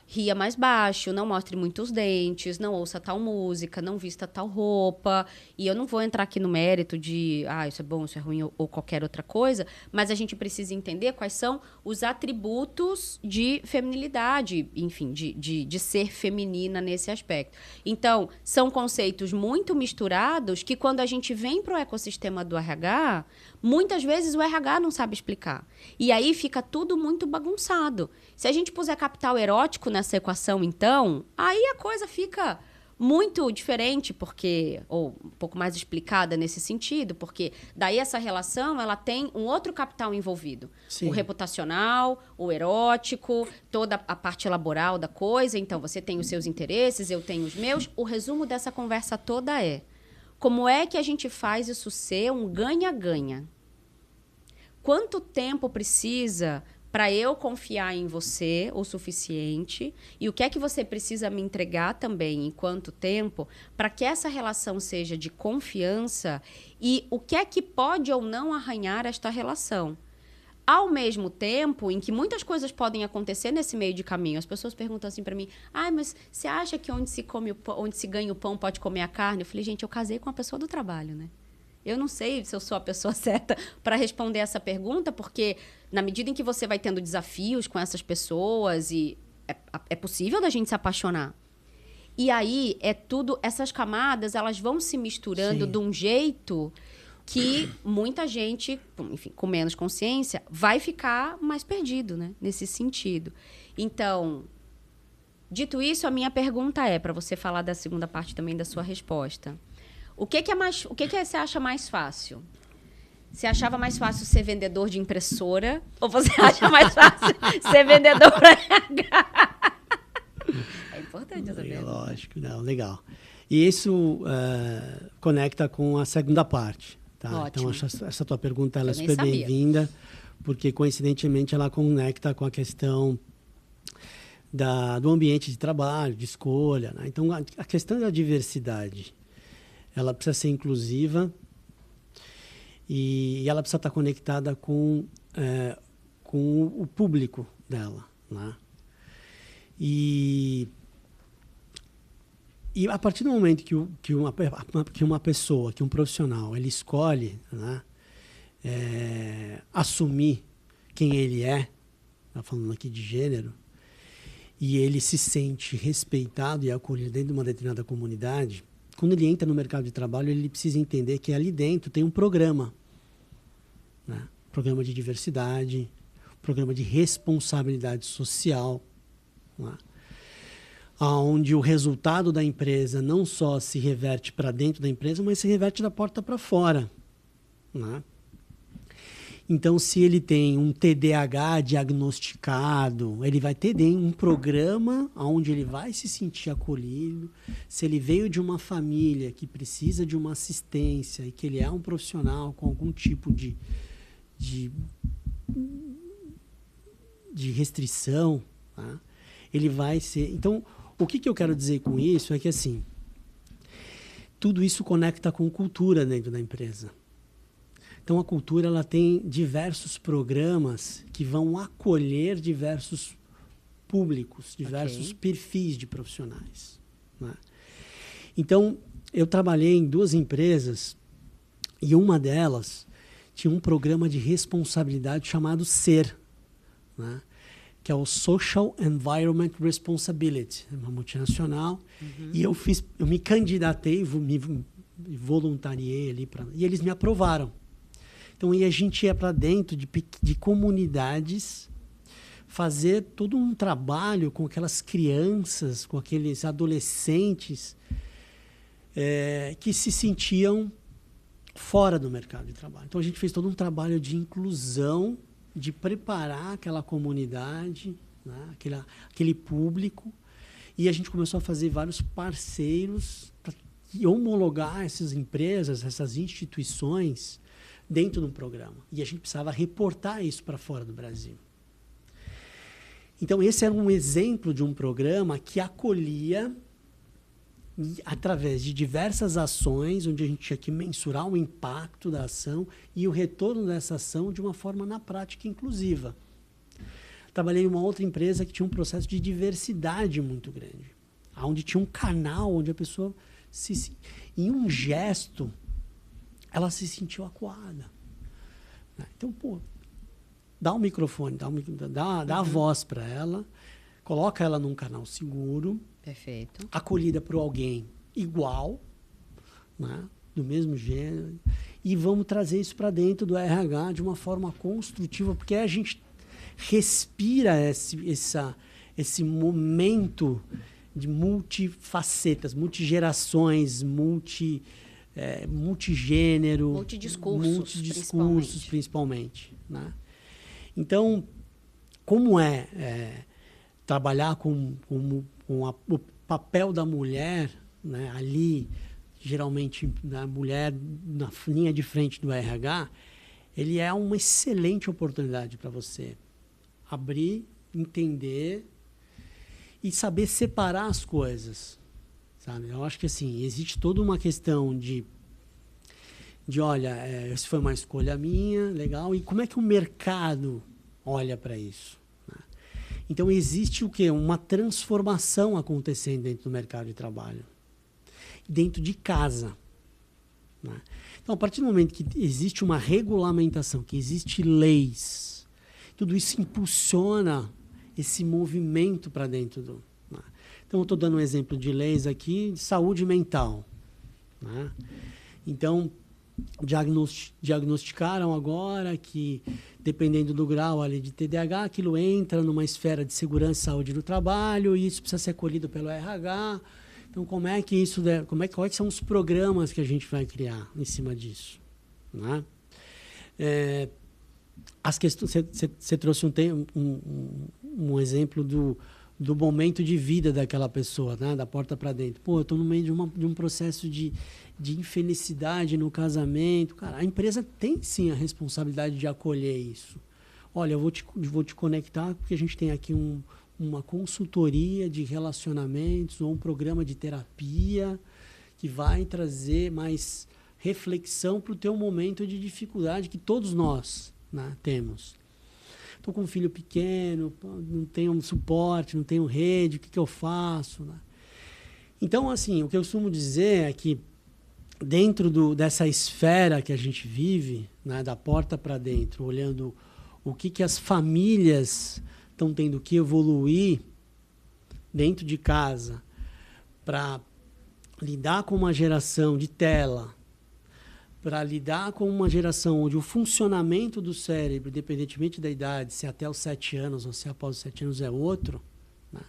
ria mais baixo, não mostre muitos dentes, não ouça tal música, não vista tal roupa. E eu não vou entrar aqui no mérito de, isso é bom, isso é ruim, ou qualquer outra coisa, mas a gente precisa entender quais são os atributos de feminilidade, enfim, de ser feminina nesse aspecto. Então, são conceitos muito misturados que quando a gente vem para o ecossistema do RH, muitas vezes o RH não sabe explicar. E aí fica tudo muito bagunçado. Se a gente puser capital erótico nessa equação, então, aí a coisa fica muito diferente, porque, ou um pouco mais explicada nesse sentido, porque daí essa relação, ela tem um outro capital envolvido. Sim. O reputacional, o erótico, toda a parte laboral da coisa. Então, você tem os seus interesses, eu tenho os meus. O resumo dessa conversa toda é: como é que a gente faz isso ser um ganha-ganha? Quanto tempo precisa para eu confiar em você o suficiente? E o que é que você precisa me entregar também em quanto tempo para que essa relação seja de confiança? E o que é que pode ou não arranhar esta relação? Ao mesmo tempo em que muitas coisas podem acontecer nesse meio de caminho. As pessoas perguntam assim para mim: mas você acha que onde se ganha o pão pode comer a carne? Eu falei: gente, eu casei com a pessoa do trabalho, né? Eu não sei se eu sou a pessoa certa para responder essa pergunta, porque na medida em que você vai tendo desafios com essas pessoas, e é possível da gente se apaixonar. E aí, essas camadas, elas vão se misturando de um jeito que muita gente, enfim, com menos consciência, vai ficar mais perdido, né? Nesse sentido. Então, dito isso, a minha pergunta é, para você falar da segunda parte também da sua resposta: o que você acha mais fácil? Você achava mais fácil ser vendedor de impressora? Ou você acha mais fácil ser vendedor para RH? É importante essa pergunta. Lógico, não, legal. E isso conecta com a segunda parte. Tá? Ótimo. Então, essa tua pergunta ela é nem super sabia. bem-vinda, porque, coincidentemente, ela conecta com a questão do ambiente de trabalho, de escolha. Né? Então, a questão da diversidade, ela precisa ser inclusiva e ela precisa estar conectada com o público dela. Né? E a partir do momento que uma pessoa, que um profissional, ele escolhe, né, assumir quem ele é, tá falando aqui de gênero, e ele se sente respeitado e acolhido dentro de uma determinada comunidade, quando ele entra no mercado de trabalho, ele precisa entender que ali dentro tem um programa, né? Programa de diversidade, programa de responsabilidade social, né? Onde o resultado da empresa não só se reverte para dentro da empresa, mas se reverte da porta para fora. Né? Então, se ele tem um TDAH diagnosticado, ele vai ter um programa onde ele vai se sentir acolhido. Se ele veio de uma família que precisa de uma assistência e que ele é um profissional com algum tipo de restrição, tá? Ele vai ser... Então, o que eu quero dizer com isso é que, assim, tudo isso conecta com cultura dentro da empresa. Então, a cultura ela tem diversos programas que vão acolher diversos públicos, diversos perfis de profissionais. Né? Então, eu trabalhei em 2 empresas e uma delas tinha um programa de responsabilidade chamado SER, né? Que é o Social Environment Responsibility, uma multinacional. E eu me candidatei, me voluntariei ali, e eles me aprovaram. Então, a gente ia para dentro de comunidades, fazer todo um trabalho com aquelas crianças, com aqueles adolescentes que se sentiam fora do mercado de trabalho. Então, a gente fez todo um trabalho de inclusão, de preparar aquela comunidade, né? aquele público, e a gente começou a fazer vários parceiros para homologar essas empresas, essas instituições dentro de um programa. E a gente precisava reportar isso para fora do Brasil. Então, esse era um exemplo de um programa que acolhia, através de diversas ações, onde a gente tinha que mensurar o impacto da ação e o retorno dessa ação de uma forma, na prática, inclusiva. Trabalhei em uma outra empresa que tinha um processo de diversidade muito grande, onde tinha um canal onde a pessoa, em um gesto, ela se sentiu acuada. Então, dá um microfone, dá a voz para ela, coloca ela num canal seguro, Perfeito. acolhida por alguém igual, né, do mesmo gênero, e vamos trazer isso para dentro do RH de uma forma construtiva, porque a gente respira esse momento de multifacetas, multigerações, multigênero, multidiscursos principalmente, né? Então, como trabalhar com o papel da mulher, né, ali, geralmente a mulher na linha de frente do RH, ele é uma excelente oportunidade para você abrir, entender e saber separar as coisas, sabe? Eu acho que assim, existe toda uma questão de olha, se foi uma escolha minha, legal, e como é que o mercado olha para isso, né? Então existe o quê? Uma transformação acontecendo dentro do mercado de trabalho, dentro de casa, né? Então, a partir do momento que existe uma regulamentação, que existe leis, tudo isso impulsiona esse movimento para dentro do... Né? Então, eu estou dando um exemplo de leis aqui de saúde mental, né? Então, diagnosticaram agora que, dependendo do grau ali de TDAH, aquilo entra numa esfera de segurança e saúde do trabalho, e isso precisa ser acolhido pelo RH. Então, quais são os programas que a gente vai criar em cima disso, né? As questões, você trouxe um exemplo do momento de vida daquela pessoa, né? Da porta para dentro. Pô, eu estou no meio de um processo de infelicidade no casamento. Cara, a empresa tem sim a responsabilidade de acolher isso. Olha, eu vou te conectar porque a gente tem aqui uma consultoria de relacionamentos ou um programa de terapia que vai trazer mais reflexão para o teu momento de dificuldade que todos nós, né, temos. Estou com um filho pequeno, não tenho um suporte, não tenho rede, o que eu faço, né? Então, assim, o que eu costumo dizer é que dentro dessa esfera que a gente vive, né, da porta para dentro, olhando o que as famílias estão tendo que evoluir dentro de casa para lidar com uma geração de tela, para lidar com uma geração onde o funcionamento do cérebro, independentemente da idade, se até os 7 anos ou se após os 7 anos é outro, né?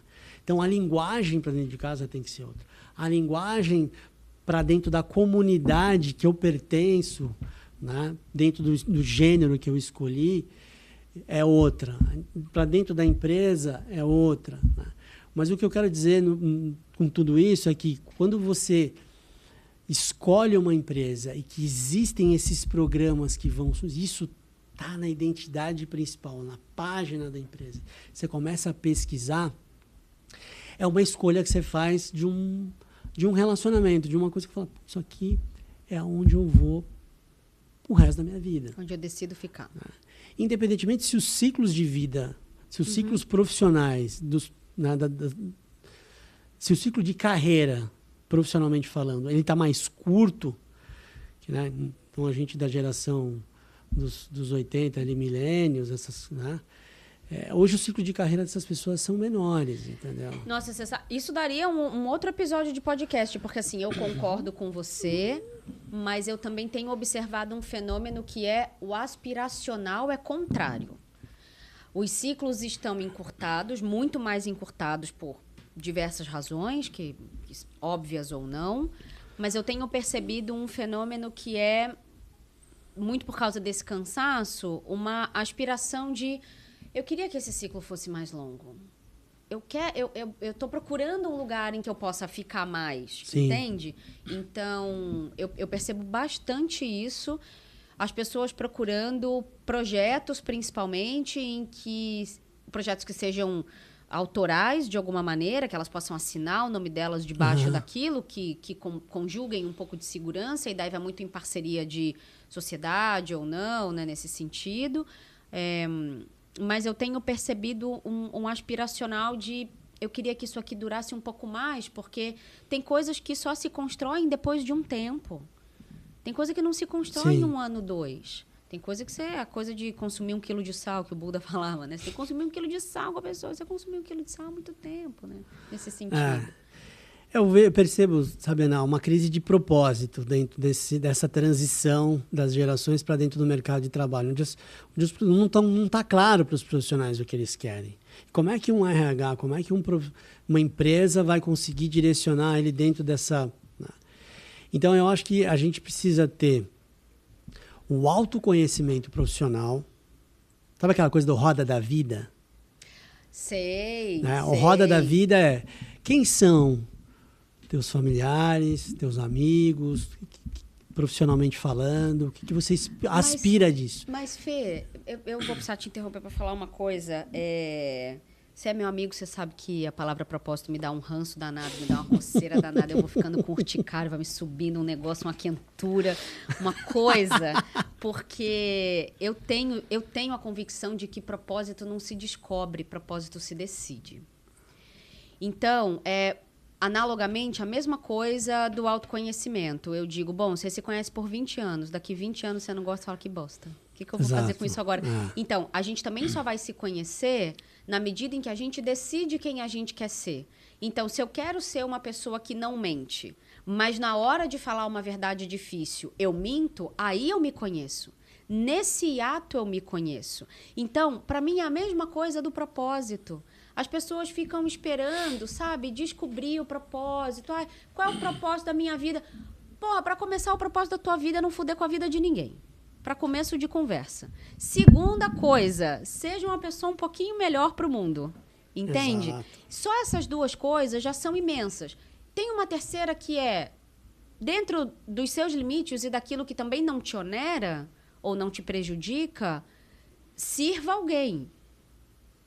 Então, a linguagem para dentro de casa tem que ser outra. A linguagem para dentro da comunidade que eu pertenço, né, dentro do gênero que eu escolhi, é outra. Para dentro da empresa, é outra, né? Mas o que eu quero dizer com tudo isso é que quando você escolhe uma empresa e que existem esses programas que vão... Isso está na identidade principal, na página da empresa. Você começa a pesquisar, é uma escolha que você faz de um relacionamento, de uma coisa que fala, isso aqui é onde eu vou o resto da minha vida. Onde eu decido ficar. Independentemente se os ciclos de vida, se os ciclos profissionais, se o ciclo de carreira, profissionalmente falando, ele está mais curto, né? Então a gente da geração dos 80, ali, milênios, né? Hoje o ciclo de carreira dessas pessoas são menores, entendeu? Nossa, isso daria um outro episódio de podcast, porque assim, eu concordo com você, mas eu também tenho observado um fenômeno que o aspiracional é contrário. Os ciclos estão encurtados, muito mais encurtados por diversas razões, que óbvias ou não, mas eu tenho percebido um fenômeno que é, muito por causa desse cansaço, uma aspiração de... Eu queria que esse ciclo fosse mais longo. Eu estou procurando um lugar em que eu possa ficar mais, sim, entende? Então, eu percebo bastante isso. As pessoas procurando projetos, principalmente, projetos que sejam autorais, de alguma maneira, que elas possam assinar o nome delas debaixo daquilo, que conjuguem um pouco de segurança, e daí vai muito em parceria de sociedade ou não, né, nesse sentido. Mas eu tenho percebido um aspiracional de... Eu queria que isso aqui durasse um pouco mais, porque tem coisas que só se constroem depois de um tempo. Tem coisa que não se constrói em 1 ano, 2. Tem coisa que a coisa de consumir 1 quilo de sal, que o Buda falava, né? Você tem que consumir 1 quilo de sal com a pessoa. Você consumiu 1 quilo de sal há muito tempo, né? Nesse sentido. Eu percebo, sabe, Ana, uma crise de propósito dentro dessa transição das gerações para dentro do mercado de trabalho, onde não está claro para os profissionais o que eles querem. Como é que um RH, como é que uma empresa vai conseguir direcionar ele dentro dessa... Né? Então, eu acho que a gente precisa ter o autoconhecimento profissional. Sabe aquela coisa do roda da vida? Sei, Né? sei. O roda da vida é quem são teus familiares, teus amigos, profissionalmente falando, o que você aspira disso? Mas, Fê, eu vou precisar te interromper para falar uma coisa. Você é meu amigo, você sabe que a palavra propósito me dá um ranço danado, me dá uma coceira danada, eu vou ficando com urticária, vai me subindo um negócio, uma quentura, uma coisa, porque eu tenho a convicção de que propósito não se descobre, propósito se decide. Então, analogamente, a mesma coisa do autoconhecimento. Eu digo, bom, você se conhece por 20 anos, daqui 20 anos você não gosta, fala que bosta. O que eu vou fazer com isso agora? Então, a gente também só vai se conhecer na medida em que a gente decide quem a gente quer ser. Então, se eu quero ser uma pessoa que não mente, mas na hora de falar uma verdade difícil, eu minto, aí eu me conheço. Nesse ato eu me conheço. Então, para mim é a mesma coisa do propósito. As pessoas ficam esperando, sabe, descobrir o propósito. Qual é o propósito da minha vida? Porra, para começar, o propósito da tua vida é não foder com a vida de ninguém. Para começo de conversa. Segunda coisa, seja uma pessoa um pouquinho melhor para o mundo. Entende? Exato. Só essas duas coisas já são imensas. Tem uma terceira que é, dentro dos seus limites e daquilo que também não te onera ou não te prejudica, sirva alguém.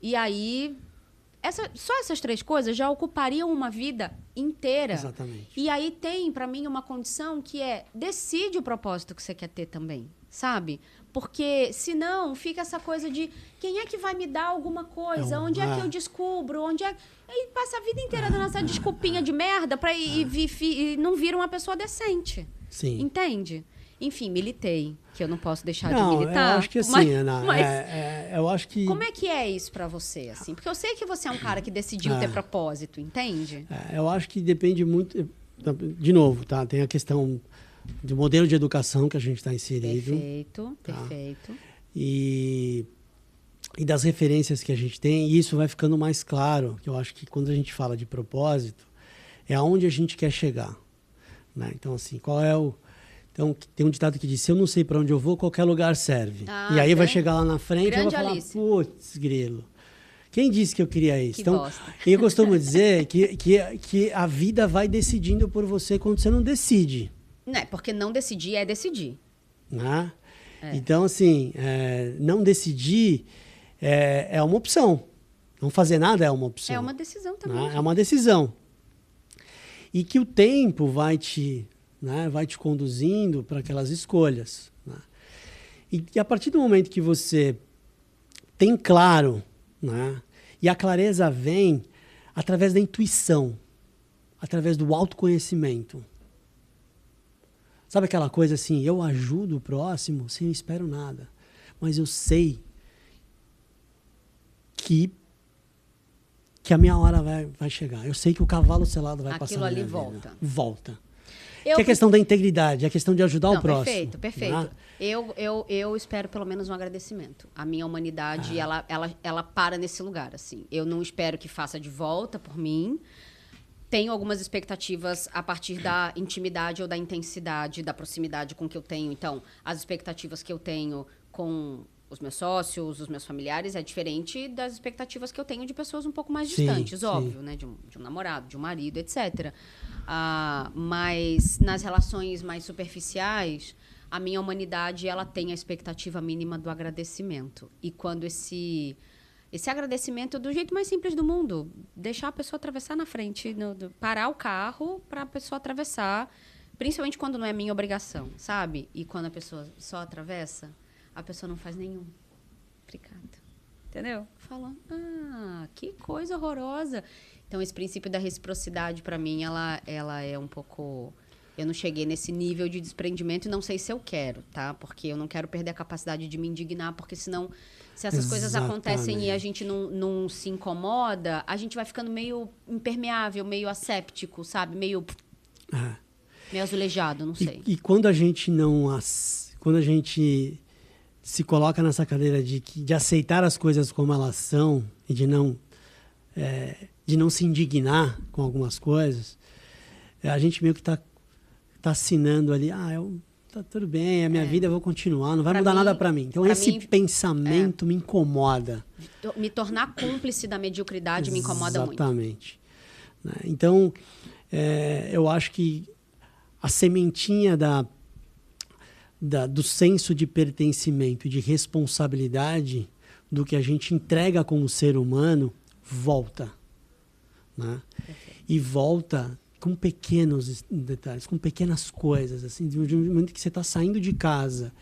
E aí... Só essas três coisas já ocupariam uma vida inteira. Exatamente. E aí tem, para mim, uma condição que decide o propósito que você quer ter também, sabe? Porque, senão, fica essa coisa de quem é que vai me dar alguma coisa? Onde é que eu descubro? Aí passa a vida inteira dando essa desculpinha de merda e não vira uma pessoa decente. Sim. Entende? Enfim, militei, que eu não posso deixar de Não, militar. eu acho que assim, Ana, eu acho que... Como é que é isso pra você, assim? Porque eu sei que você é um cara que decidiu ter propósito, entende? Eu acho que depende muito... De novo, tá? Tem a questão do modelo de educação que a gente está inserido. Perfeito, tá? perfeito. E das referências que a gente tem, e isso vai ficando mais claro, que eu acho que quando a gente fala de propósito, é aonde a gente quer chegar. Né? Então, assim, qual é o... Então, tem um ditado que diz, se eu não sei para onde eu vou, qualquer lugar serve. E aí vai chegar lá na frente e eu vou falar, putz, grilo. Quem disse que eu queria isso? Então, eu costumo dizer que a vida vai decidindo por você quando você não decide. Não é, porque não decidir é decidir. Né? Então, assim, não decidir é uma opção. Não fazer nada é uma opção. É uma decisão também. Né? É uma decisão. E que o tempo vai te conduzindo para aquelas escolhas. Né? E a partir do momento que você tem claro, né? E a clareza vem através da intuição, através do autoconhecimento. Sabe aquela coisa assim, eu ajudo o próximo sem eu espero nada, mas eu sei que a minha hora vai chegar. Eu sei que o cavalo selado vai passar na minha vida. Aquilo ali volta. Volta. Que é a questão da integridade, é a questão de ajudar o próximo. Perfeito, perfeito. Né? Eu espero pelo menos um agradecimento. A minha humanidade, ela para nesse lugar, assim. Eu não espero que faça de volta por mim. Tenho algumas expectativas a partir da intimidade ou da intensidade, da proximidade com que eu tenho. Então, as expectativas que eu tenho com os meus sócios, os meus familiares, é diferente das expectativas que eu tenho de pessoas um pouco mais distantes, óbvio, né? De um namorado, de um marido, etc. Mas nas relações mais superficiais, a minha humanidade ela tem a expectativa mínima do agradecimento. E quando esse agradecimento, do jeito mais simples do mundo, deixar a pessoa atravessar na frente, parar o carro para a pessoa atravessar, principalmente quando não é minha obrigação, sabe? E quando a pessoa só atravessa, a pessoa não faz nenhum. Obrigada. Entendeu? Falando, que coisa horrorosa. Então, esse princípio da reciprocidade, para mim, ela é um pouco Eu não cheguei nesse nível de desprendimento e não sei se eu quero, tá? Porque eu não quero perder a capacidade de me indignar, porque senão, se essas coisas acontecem e a gente não se incomoda, a gente vai ficando meio impermeável, meio asséptico, sabe? Meio azulejado, não sei. E quando a gente quando a gente se coloca nessa cadeira de aceitar as coisas como elas são e de não se indignar com algumas coisas, a gente meio que tá assinando ali, tá tudo bem, a minha vida eu vou continuar, não vai mudar nada para mim. Então esse pensamento me incomoda. Me tornar cúmplice da mediocridade me incomoda muito. Exatamente. Então, eu acho que a sementinha do senso de pertencimento e de responsabilidade do que a gente entrega como ser humano volta. Né? E volta com pequenos detalhes, com pequenas coisas. Assim, de um momento que você está saindo de casa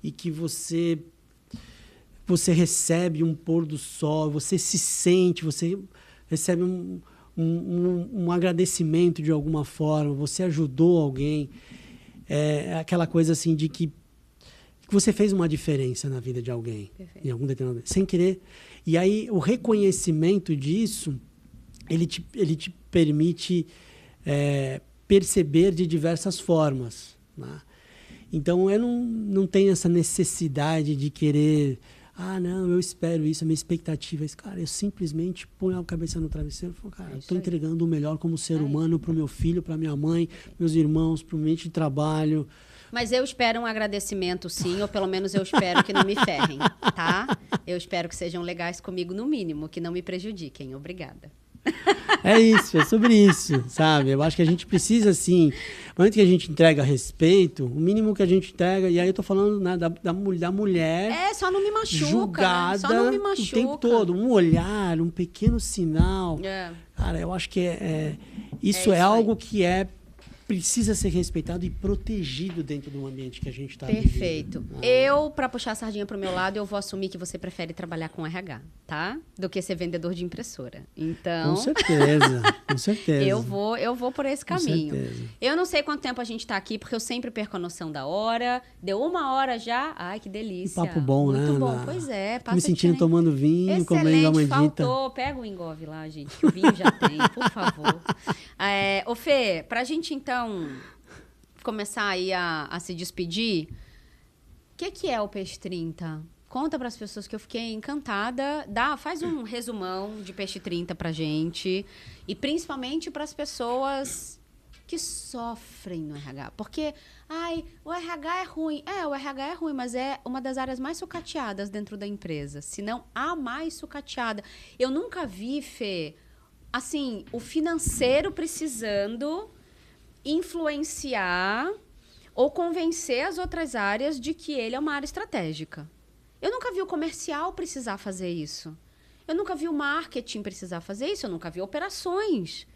e que você recebe um pôr do sol, você se sente, você recebe um agradecimento de alguma forma, você ajudou alguém. É aquela coisa assim de que você fez uma diferença na vida de alguém. Perfeito. Em algum determinado momento, sem querer. E aí o reconhecimento disso, ele te permite perceber de diversas formas. Né? Então eu não tenho essa necessidade de querer, não, eu espero isso, a minha expectativa é isso. Cara, eu simplesmente ponho a cabeça no travesseiro e falo, cara, eu estou entregando o melhor como ser humano para o meu filho, para minha mãe, meus irmãos, para o ambiente de trabalho. Mas eu espero um agradecimento, sim, ou pelo menos eu espero que não me ferrem, tá? Eu espero que sejam legais comigo, no mínimo, que não me prejudiquem. Obrigada. É isso, é sobre isso, sabe? Eu acho que a gente precisa, assim, no momento que a gente entrega respeito, o mínimo que a gente entrega, e aí eu tô falando, né, da mulher... só não me machuca, julgada, só não me machuca. O tempo todo, um olhar, um pequeno sinal. Cara, eu acho que isso é algo que precisa ser respeitado e protegido dentro do ambiente que a gente está vivendo. Perfeito. Eu, para puxar a sardinha pro meu lado, eu vou assumir que você prefere trabalhar com RH, tá? Do que ser vendedor de impressora. Então... Com certeza, com certeza. Eu vou por esse caminho. Com certeza. Eu não sei quanto tempo a gente tá aqui, porque eu sempre perco a noção da hora. Deu 1 hora já. Ai, que delícia. Um papo bom, muito né? Muito bom, pois é. Me sentindo tomando vinho, comendo a mandita. Faltou. Pega o engove lá, gente, que o vinho já tem, por favor. Ô Fê, pra gente então começar aí a se despedir, o que é o Peixe 30? Conta para as pessoas, que eu fiquei encantada. Faz um resumão de Peixe 30 pra gente. E principalmente para as pessoas que sofrem no RH. Porque, o RH é ruim. O RH é ruim, mas é uma das áreas mais sucateadas dentro da empresa. Se não a mais sucateada. Eu nunca vi, Fê, assim, o financeiro precisando influenciar ou convencer as outras áreas de que ele é uma área estratégica. Eu nunca vi o comercial precisar fazer isso. Eu nunca vi o marketing precisar fazer isso. Eu nunca vi operações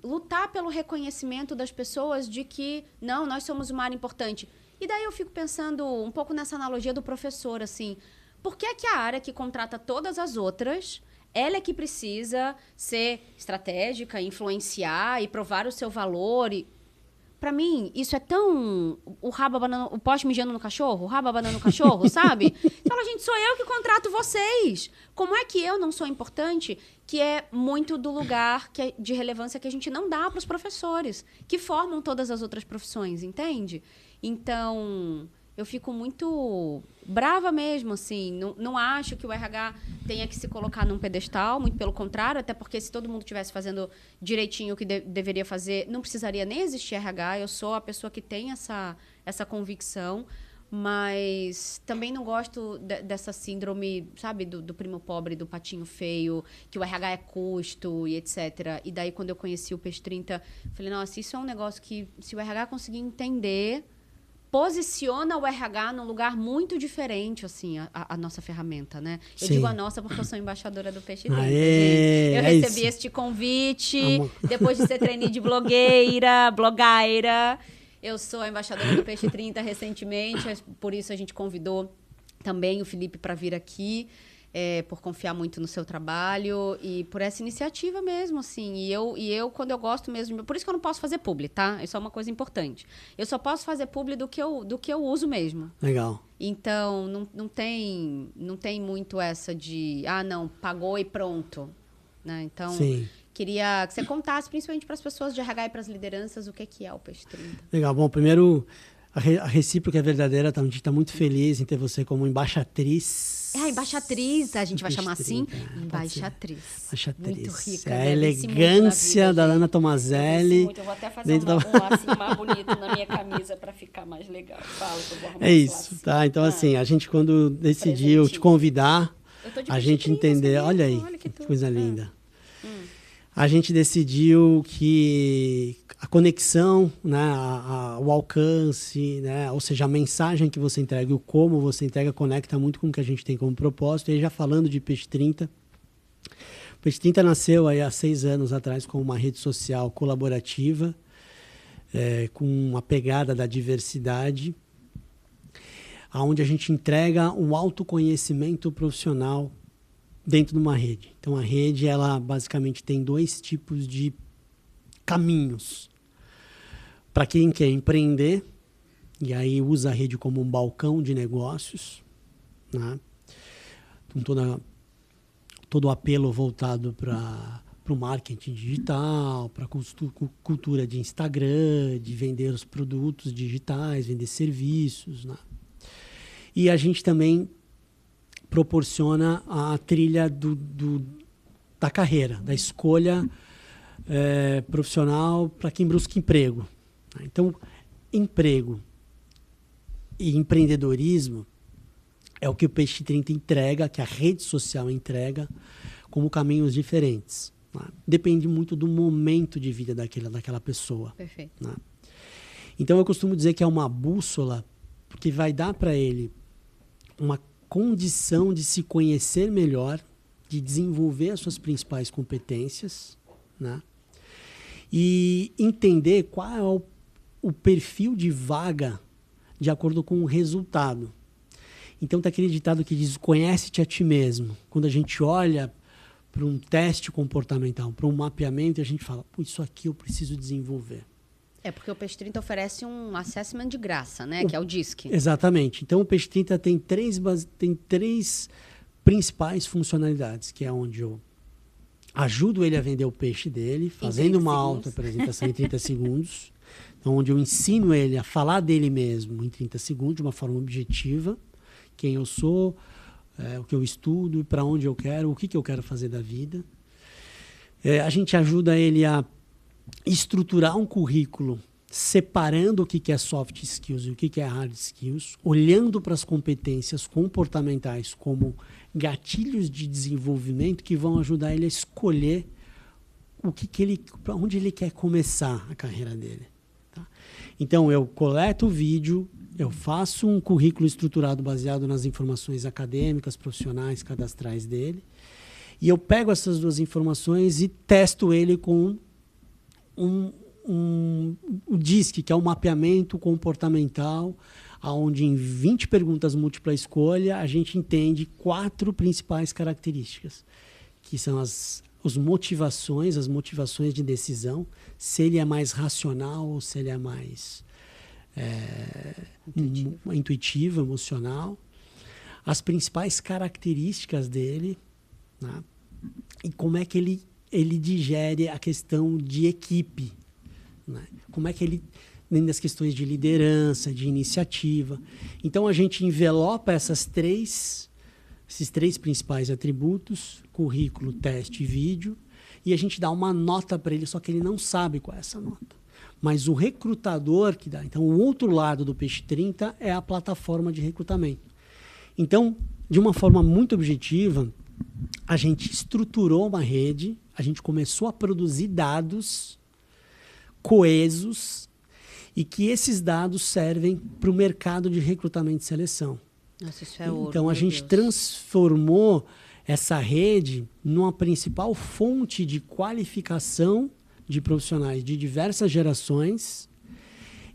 lutar pelo reconhecimento das pessoas de que, não, nós somos uma área importante. E daí eu fico pensando um pouco nessa analogia do professor, assim, por que é que a área que contrata todas as outras, ela é que precisa ser estratégica, influenciar e provar o seu valor? Para mim, isso é tão... O poste mijando no cachorro, o rabo abanando no cachorro, sabe? Fala, gente, sou eu que contrato vocês. Como é que eu não sou importante? Que é muito do lugar de relevância que a gente não dá para os professores, que formam todas as outras profissões, entende? Então... eu fico muito brava mesmo, assim. Não acho que o RH tenha que se colocar num pedestal, muito pelo contrário, até porque se todo mundo estivesse fazendo direitinho o que deveria fazer, não precisaria nem existir RH. Eu sou a pessoa que tem essa convicção, mas também não gosto dessa síndrome, sabe, do primo pobre, do patinho feio, que o RH é custo e etc. E daí, quando eu conheci o Peixe 30, falei, nossa, isso é um negócio que, se o RH conseguir entender... posiciona o RH num lugar muito diferente, assim, a nossa ferramenta, né? Eu digo a nossa porque eu sou embaixadora do Peixe 30, gente. Eu recebi este convite, depois de ser trainee de blogueira. Eu sou a embaixadora do Peixe 30 recentemente, por isso a gente convidou também o Felipe para vir aqui. por confiar muito no seu trabalho e por essa iniciativa mesmo, assim. E eu quando eu gosto mesmo... Por isso que eu não posso fazer publi, tá? Isso é uma coisa importante. Eu só posso fazer publi do que eu uso mesmo. Legal. Então, não tem muito essa de... não, pagou e pronto. Né? Então, Sim. Queria que você contasse, principalmente para as pessoas de RH e para as lideranças, o que é o Peixe 30. Legal. Bom, primeiro, a recíproca é verdadeira. A gente está muito feliz em ter você como embaixatriz. Embaixatriz, a gente vai chamar 30, assim? Embaixatriz. Embaixatriz. Muito rica. É a elegância da Ana Tomazelli. Eu vou até fazer um lacinho mais bonito na minha camisa para ficar mais legal. Fala que eu vou arrumar isso, tá? Então, assim, a gente quando decidiu te convidar, a gente entender... Olha aí, que coisa linda. A gente decidiu que a conexão, né, o alcance, né, ou seja, a mensagem que você entrega e o como você entrega conecta muito com o que a gente tem como propósito. E aí, já falando de Peixe 30, o Peixe 30 nasceu aí há 6 anos atrás como uma rede social colaborativa, com uma pegada da diversidade, onde a gente entrega um autoconhecimento profissional dentro de uma rede. Então, a rede, ela basicamente tem 2 tipos de caminhos. Para quem quer empreender, e aí usa a rede como um balcão de negócios, né? Então, todo o apelo voltado para o marketing digital, para a cultura de Instagram, de vender os produtos digitais, vender serviços, né? E a gente também proporciona a trilha da carreira, da escolha profissional para quem busca emprego. Então, emprego e empreendedorismo é o que o Peixe 30 entrega, que a rede social entrega, como caminhos diferentes. Né? Depende muito do momento de vida daquela pessoa. Perfeito. Né? Então, eu costumo dizer que é uma bússola, porque vai dar para ele uma condição de se conhecer melhor, de desenvolver as suas principais competências, né? E entender qual é o perfil de vaga de acordo com o resultado. Então, está aquele ditado que diz: conhece-te a ti mesmo. Quando a gente olha para um teste comportamental, para um mapeamento, a gente fala, isso aqui eu preciso desenvolver. Porque o Peixe 30 oferece um assessment de graça, né? Que é o DISC. Exatamente. Então, o Peixe 30 tem três principais funcionalidades, que é onde eu ajudo ele a vender o peixe dele, fazendo uma auto-apresentação em 30 segundos. Então, onde eu ensino ele a falar dele mesmo em 30 segundos, de uma forma objetiva. Quem eu sou, o que eu estudo, para onde eu quero, o que eu quero fazer da vida. A gente ajuda ele a estruturar um currículo separando o que é soft skills e o que é hard skills, olhando para as competências comportamentais como gatilhos de desenvolvimento que vão ajudar ele a escolher para onde ele quer começar a carreira dele. Tá? Então, eu coleto o vídeo, eu faço um currículo estruturado baseado nas informações acadêmicas, profissionais, cadastrais dele, e eu pego essas 2 informações e testo ele com o DISC, que é um mapeamento comportamental, onde em 20 perguntas múltipla escolha a gente entende 4 principais características, que são as motivações de decisão, se ele é mais racional ou se ele é mais intuitivo, emocional, as principais características dele, né? E como é que ele digere a questão de equipe, né? Como é que ele, dentro das questões de liderança, de iniciativa. Então, a gente envelopa esses 3 principais atributos, currículo, teste e vídeo, e a gente dá uma nota para ele, só que ele não sabe qual é essa nota. Mas o recrutador que dá. Então, o outro lado do Peixe 30 é a plataforma de recrutamento. Então, de uma forma muito objetiva, a gente estruturou uma rede, a gente começou a produzir dados coesos e que esses dados servem para o mercado de recrutamento e seleção. Nossa, isso é ouro, então, a gente transformou essa rede numa principal fonte de qualificação de profissionais de diversas gerações.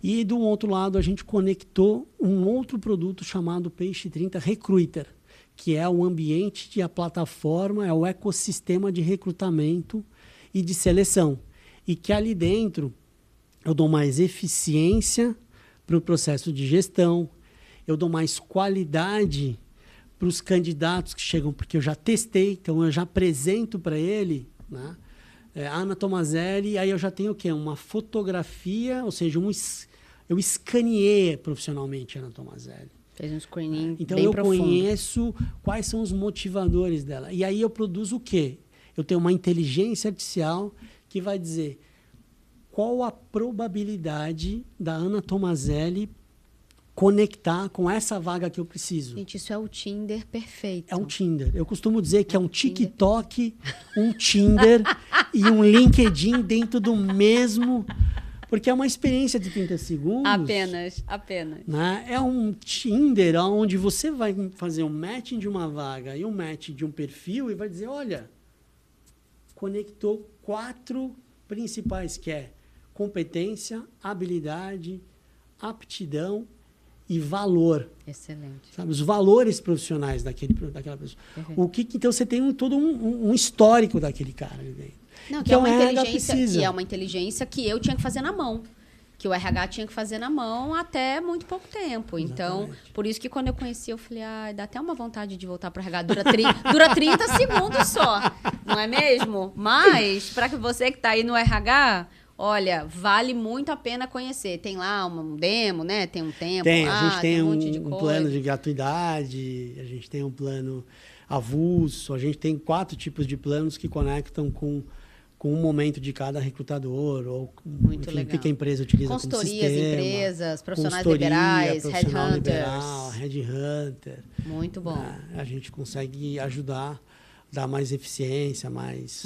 E, do outro lado, a gente conectou um outro produto chamado Peixe 30 Recruiter, que é o ambiente de a plataforma, é o ecossistema de recrutamento e de seleção. E que ali dentro eu dou mais eficiência para o processo de gestão, eu dou mais qualidade para os candidatos que chegam, porque eu já testei, então eu já apresento para ele, né? Ana Tomazelli, aí eu já tenho o quê? Uma fotografia, ou seja, eu escaneei profissionalmente a Ana Tomazelli. Fez um screening então bem eu profundo. conheço quais são os motivadores dela. E aí eu produzo o quê? Eu tenho uma inteligência artificial que vai dizer qual a probabilidade da Ana Tomazelli conectar com essa vaga que eu preciso. Gente, isso é o Tinder perfeito. É um Tinder. Eu costumo dizer que é um TikTok, um Tinder e um LinkedIn dentro do mesmo... Porque é uma experiência de 30 segundos. Apenas. Né? É um Tinder onde você vai fazer um matching de uma vaga e um match de um perfil e vai dizer, olha, conectou 4 principais, que é competência, habilidade, aptidão e valor. Excelente. Sabe? Os valores profissionais daquela pessoa. Perfeito. Então, você tem todo um histórico daquele cara ali dentro. Não, que Então, é uma RH inteligência, precisa. que é uma inteligência que eu tinha que fazer na mão. Que o RH tinha que fazer na mão até muito pouco tempo. Então, Exatamente. por isso que quando eu conheci, eu falei, dá até uma vontade de voltar para o RH. Dura 30 segundos só, não é mesmo? Mas, para você que está aí no RH, olha, vale muito a pena conhecer. Tem lá um demo, né? Tem um tempo Tem, lá, a gente tem um monte de um coisa. plano de gratuidade, a gente tem um plano avulso, a gente tem 4 tipos de planos que conectam com um momento de cada recrutador, ou Muito enfim, legal. o que a empresa utiliza Consultorias, como sistema. empresas, profissionais Consultoria, liberais, profissional headhunters. liberal, headhunter. Muito bom. A gente consegue ajudar, dar mais eficiência, mais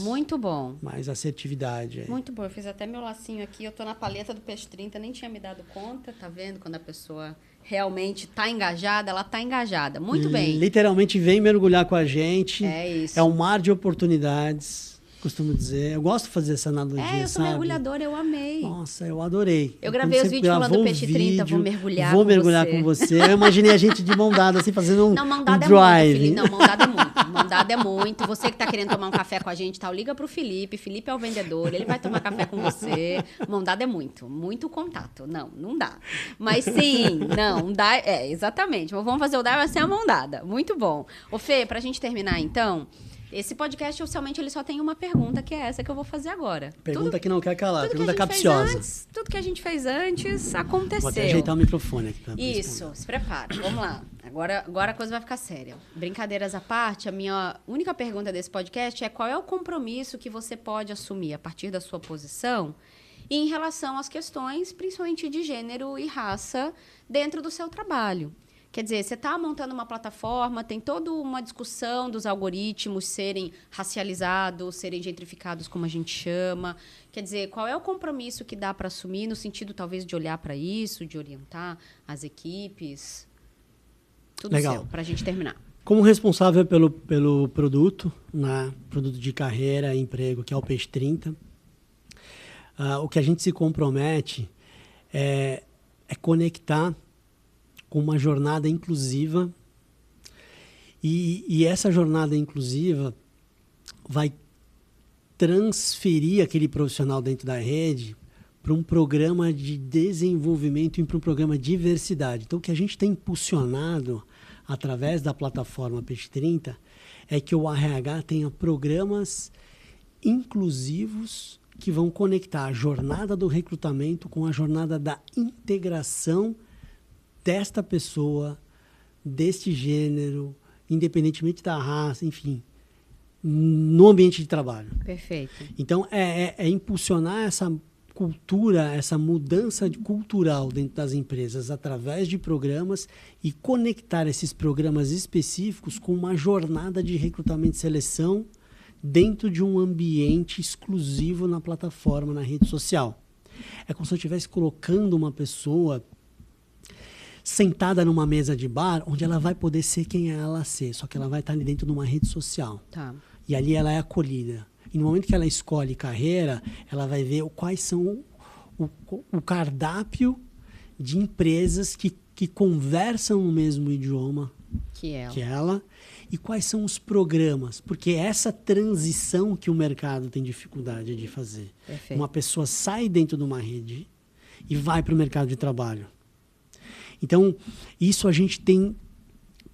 assertividade. aí. Muito bom. Eu fiz até meu lacinho aqui. Eu tô na paleta do Peixe 30, nem tinha me dado conta. Tá vendo? Quando a pessoa realmente tá engajada, ela tá engajada. Muito bem. Literalmente vem mergulhar com a gente. É isso. É um mar de oportunidades, costumo dizer. Eu gosto de fazer essa analogia, Eu sou mergulhadora, eu amei. Nossa, eu adorei. Eu gravei os vídeos falando do Peixe 30, vou mergulhar Vou com mergulhar você. com você. Eu imaginei a gente de mão dada, assim, fazendo um, Não, mão um dada é drive. muito, Felipe. Não, mão dada é muito. Mão dada é muito. Você que tá querendo tomar um café com a gente, tal, liga pro Felipe. Felipe é o vendedor, ele vai tomar café com você. Mão dada é muito. Muito contato. Não dá. Mas sim, não dá. Exatamente. Mas vamos fazer o dar sem a mão dada. Muito bom. Ô, Fê, pra gente terminar, então... Esse podcast, oficialmente, ele só tem uma pergunta, que é essa que eu vou fazer agora. Pergunta que não quer calar, tudo pergunta que a gente capciosa. fez antes, tudo que a gente fez antes aconteceu. Vou até ajeitar o microfone aqui. Pra Isso, se prepara. Vamos lá. Agora a coisa vai ficar séria. Brincadeiras à parte, a minha única pergunta desse podcast é qual é o compromisso que você pode assumir a partir da sua posição em relação às questões, principalmente de gênero e raça, dentro do seu trabalho. Quer dizer, você está montando uma plataforma, tem toda uma discussão dos algoritmos serem racializados, serem gentrificados, como a gente chama. Quer dizer, qual é o compromisso que dá para assumir no sentido, talvez, de olhar para isso, de orientar as equipes? Tudo Legal. seu, para a gente terminar. Como responsável pelo produto, né, produto de carreira e emprego, que é o Peixe 30, o que a gente se compromete é conectar com uma jornada inclusiva, e essa jornada inclusiva vai transferir aquele profissional dentro da rede para um programa de desenvolvimento e para um programa de diversidade. Então, o que a gente tem impulsionado através da plataforma Peixe 30 é que o RH tenha programas inclusivos que vão conectar a jornada do recrutamento com a jornada da integração desta pessoa, deste gênero, independentemente da raça, enfim, no ambiente de trabalho. Perfeito. Então, é impulsionar essa cultura, essa mudança cultural dentro das empresas através de programas e conectar esses programas específicos com uma jornada de recrutamento e seleção dentro de um ambiente exclusivo na plataforma, na rede social. É como se eu estivesse colocando uma pessoa sentada numa mesa de bar, onde ela vai poder ser quem ela ser, só que ela vai estar ali dentro de uma rede social. Tá. E ali ela é acolhida. E no momento que ela escolhe carreira, ela vai ver quais são o cardápio de empresas que conversam o mesmo idioma que ela. E quais são os programas? Porque é essa transição que o mercado tem dificuldade de fazer. Perfeito. Uma pessoa sai dentro de uma rede e vai para o mercado de trabalho. Então, isso a gente tem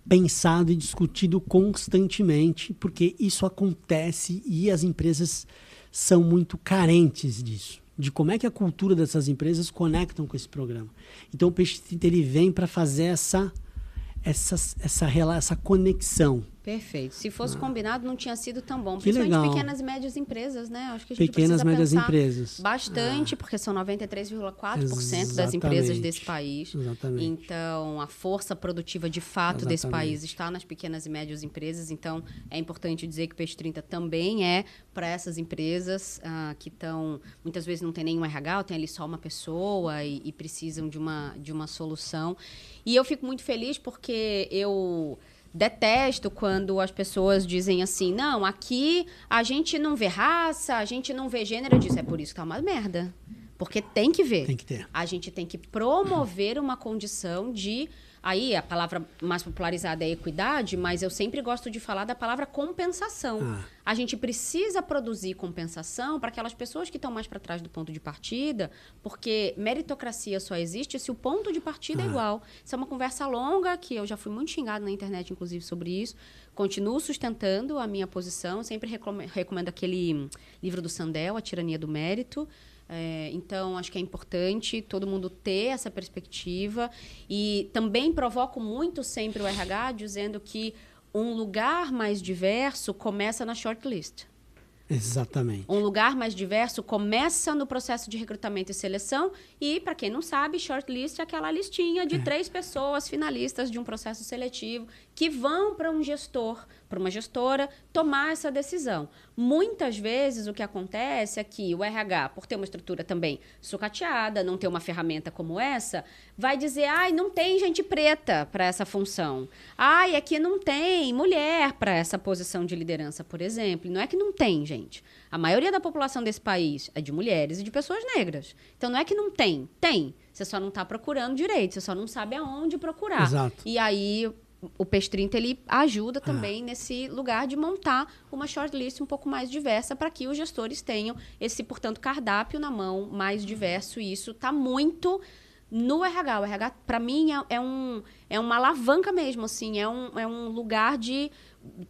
pensado e discutido constantemente, porque isso acontece e as empresas são muito carentes disso, de como é que a cultura dessas empresas conectam com esse programa. Então, o Peixe 30 ele vem para fazer essa conexão. Perfeito. Se fosse combinado, não tinha sido tão bom. Que Principalmente legal. pequenas e médias empresas, né? Acho que a gente Pequenas e precisa médias pensar empresas. bastante, porque são 93,4% das Exatamente. empresas desse país. Exatamente. Então, a força produtiva de fato desse Exatamente. país está nas pequenas e médias empresas. Então, é importante dizer que o Peixe 30 também é para essas empresas que estão, muitas vezes não tem nenhum RH, ou tem ali só uma pessoa e precisam de uma solução. E eu fico muito feliz porque eu detesto quando as pessoas dizem assim, não, aqui a gente não vê raça, a gente não vê gênero. Eu disse, é por isso que tá uma merda. Porque tem que ver. Tem que ter. A gente tem que promover uma condição de... Aí, a palavra mais popularizada é equidade, mas eu sempre gosto de falar da palavra compensação. A gente precisa produzir compensação para aquelas pessoas que estão mais para trás do ponto de partida, porque meritocracia só existe se o ponto de partida é igual. Isso é uma conversa longa, que eu já fui muito xingada na internet, inclusive, sobre isso. Continuo sustentando a minha posição. Sempre recomendo aquele livro do Sandel, A Tirania do Mérito. Então, acho que é importante todo mundo ter essa perspectiva. E também provoco muito sempre o RH dizendo que um lugar mais diverso começa na shortlist. Exatamente. Um lugar mais diverso começa no processo de recrutamento e seleção e, para quem não sabe, shortlist é aquela listinha de 3 pessoas finalistas de um processo seletivo que vão para um gestor, para uma gestora, tomar essa decisão. Muitas vezes o que acontece é que o RH, por ter uma estrutura também sucateada, não ter uma ferramenta como essa, vai dizer, ai, não tem gente preta para essa função. Ai, aqui não tem mulher para essa posição de liderança, por exemplo. E não é que não tem, gente. A maioria da população desse país é de mulheres e de pessoas negras. Então, não é que não tem. Tem. Você só não está procurando direito. Você só não sabe aonde procurar. Exato. E aí, o Peixe 30, ele ajuda também nesse lugar de montar uma shortlist um pouco mais diversa para que os gestores tenham esse, portanto, cardápio na mão mais diverso. E isso está muito no RH. O RH, para mim, é uma alavanca mesmo, assim. É um lugar de...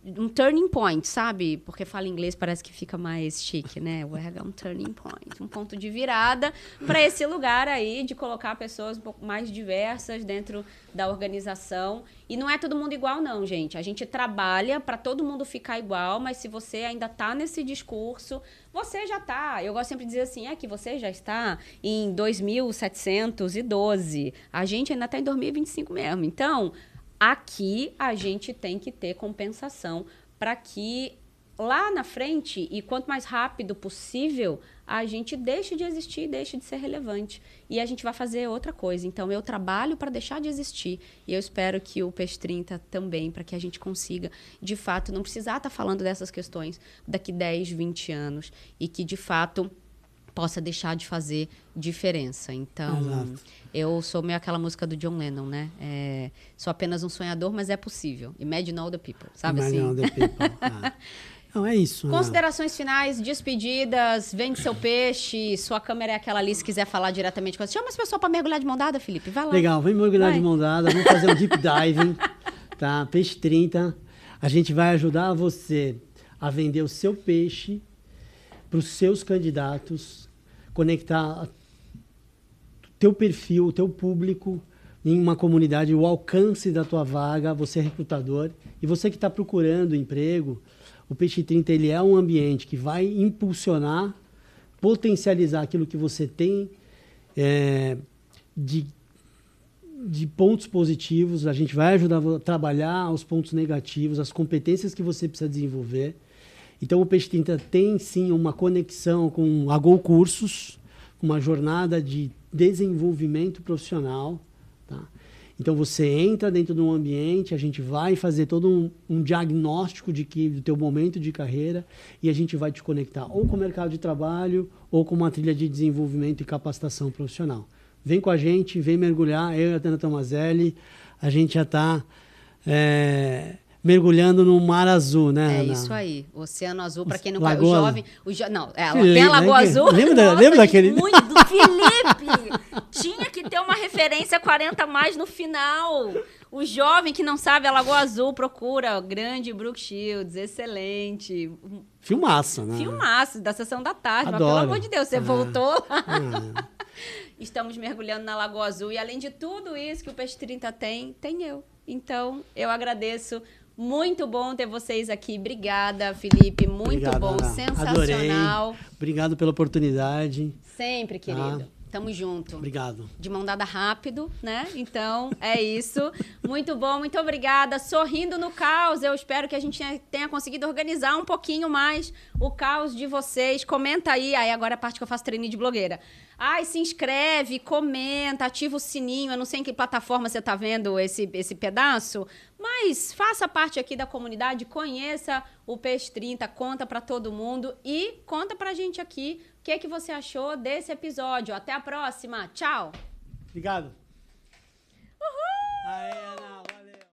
um turning point, sabe? Porque fala inglês, parece que fica mais chique, né? O RH é um turning point, um ponto de virada para esse lugar aí de colocar pessoas um pouco mais diversas dentro da organização. E não é todo mundo igual, não, gente. A gente trabalha para todo mundo ficar igual, mas se você ainda está nesse discurso, você já está. Eu gosto sempre de dizer assim, que você já está em 2712. A gente ainda está em 2025 mesmo. Então, aqui a gente tem que ter compensação para que lá na frente, e quanto mais rápido possível, a gente deixe de existir, deixe de ser relevante. E a gente vai fazer outra coisa. Então, eu trabalho para deixar de existir. E eu espero que o Peixe 30 também, para que a gente consiga, de fato, não precisar estar falando dessas questões daqui 10, 20 anos. E que, de fato, possa deixar de fazer diferença. Então, Exato. eu sou meio aquela música do John Lennon, né? Sou apenas um sonhador, mas é possível. Imagine all the people, sabe assim? Imagine all the people. Não, é isso. Considerações finais, despedidas, vende seu peixe, sua câmera é aquela ali, se quiser falar diretamente com você. Chama as pessoas para mergulhar de mão dada, Felipe, vai lá. Legal, vem mergulhar de mão dada, vamos fazer um deep diving, tá? Peixe 30, a gente vai ajudar você a vender o seu peixe para os seus candidatos, conectar o teu perfil, o teu público em uma comunidade, o alcance da tua vaga, você é recrutador, e você que está procurando emprego, o Peixe 30 ele é um ambiente que vai impulsionar, potencializar aquilo que você tem de pontos positivos. A gente vai ajudar a trabalhar os pontos negativos, as competências que você precisa desenvolver. Então, o Peixe 30 tem, sim, uma conexão com a Go Cursos, uma jornada de desenvolvimento profissional, tá? Então, você entra dentro de um ambiente, a gente vai fazer todo um diagnóstico do teu momento de carreira e a gente vai te conectar ou com o mercado de trabalho ou com uma trilha de desenvolvimento e capacitação profissional. Vem com a gente, vem mergulhar, eu e a Tana Tomazelli, a gente já está mergulhando no mar azul, né, É Ana? isso aí, Oceano Azul, para quem não conhece, Lagoa... o jovem... Não, Felipe, tem a Lagoa né? Azul. Lembra daquele... Muito, do Felipe! Tinha que ter uma referência 40 mais no final. O jovem que não sabe a Lagoa Azul procura Grande Brook Shields, excelente. Filmaço, né? Filmaço, da Sessão da Tarde. Adoro. Mas pelo amor de Deus, você voltou? Ah. Estamos mergulhando na Lagoa Azul e além de tudo isso que o Peixe 30 tem eu. Então, eu agradeço. Muito bom ter vocês aqui. Obrigada, Felipe. Muito Obrigado, bom. Ana. Sensacional. Adorei. Obrigado pela oportunidade. Sempre, querido. Tamo junto. Obrigado. De mão dada rápido, né? Então, é isso. Muito bom, muito obrigada. Sorrindo no caos. Eu espero que a gente tenha conseguido organizar um pouquinho mais o caos de vocês. Comenta aí. Aí agora é a parte que eu faço treininho de blogueira. Ai, se inscreve, comenta, ativa o sininho. Eu não sei em que plataforma você tá vendo esse pedaço, mas faça parte aqui da comunidade, conheça o Peixe 30, conta pra todo mundo e conta pra gente aqui o que você achou desse episódio. Até a próxima. Tchau. Obrigado. Uhul! Aê,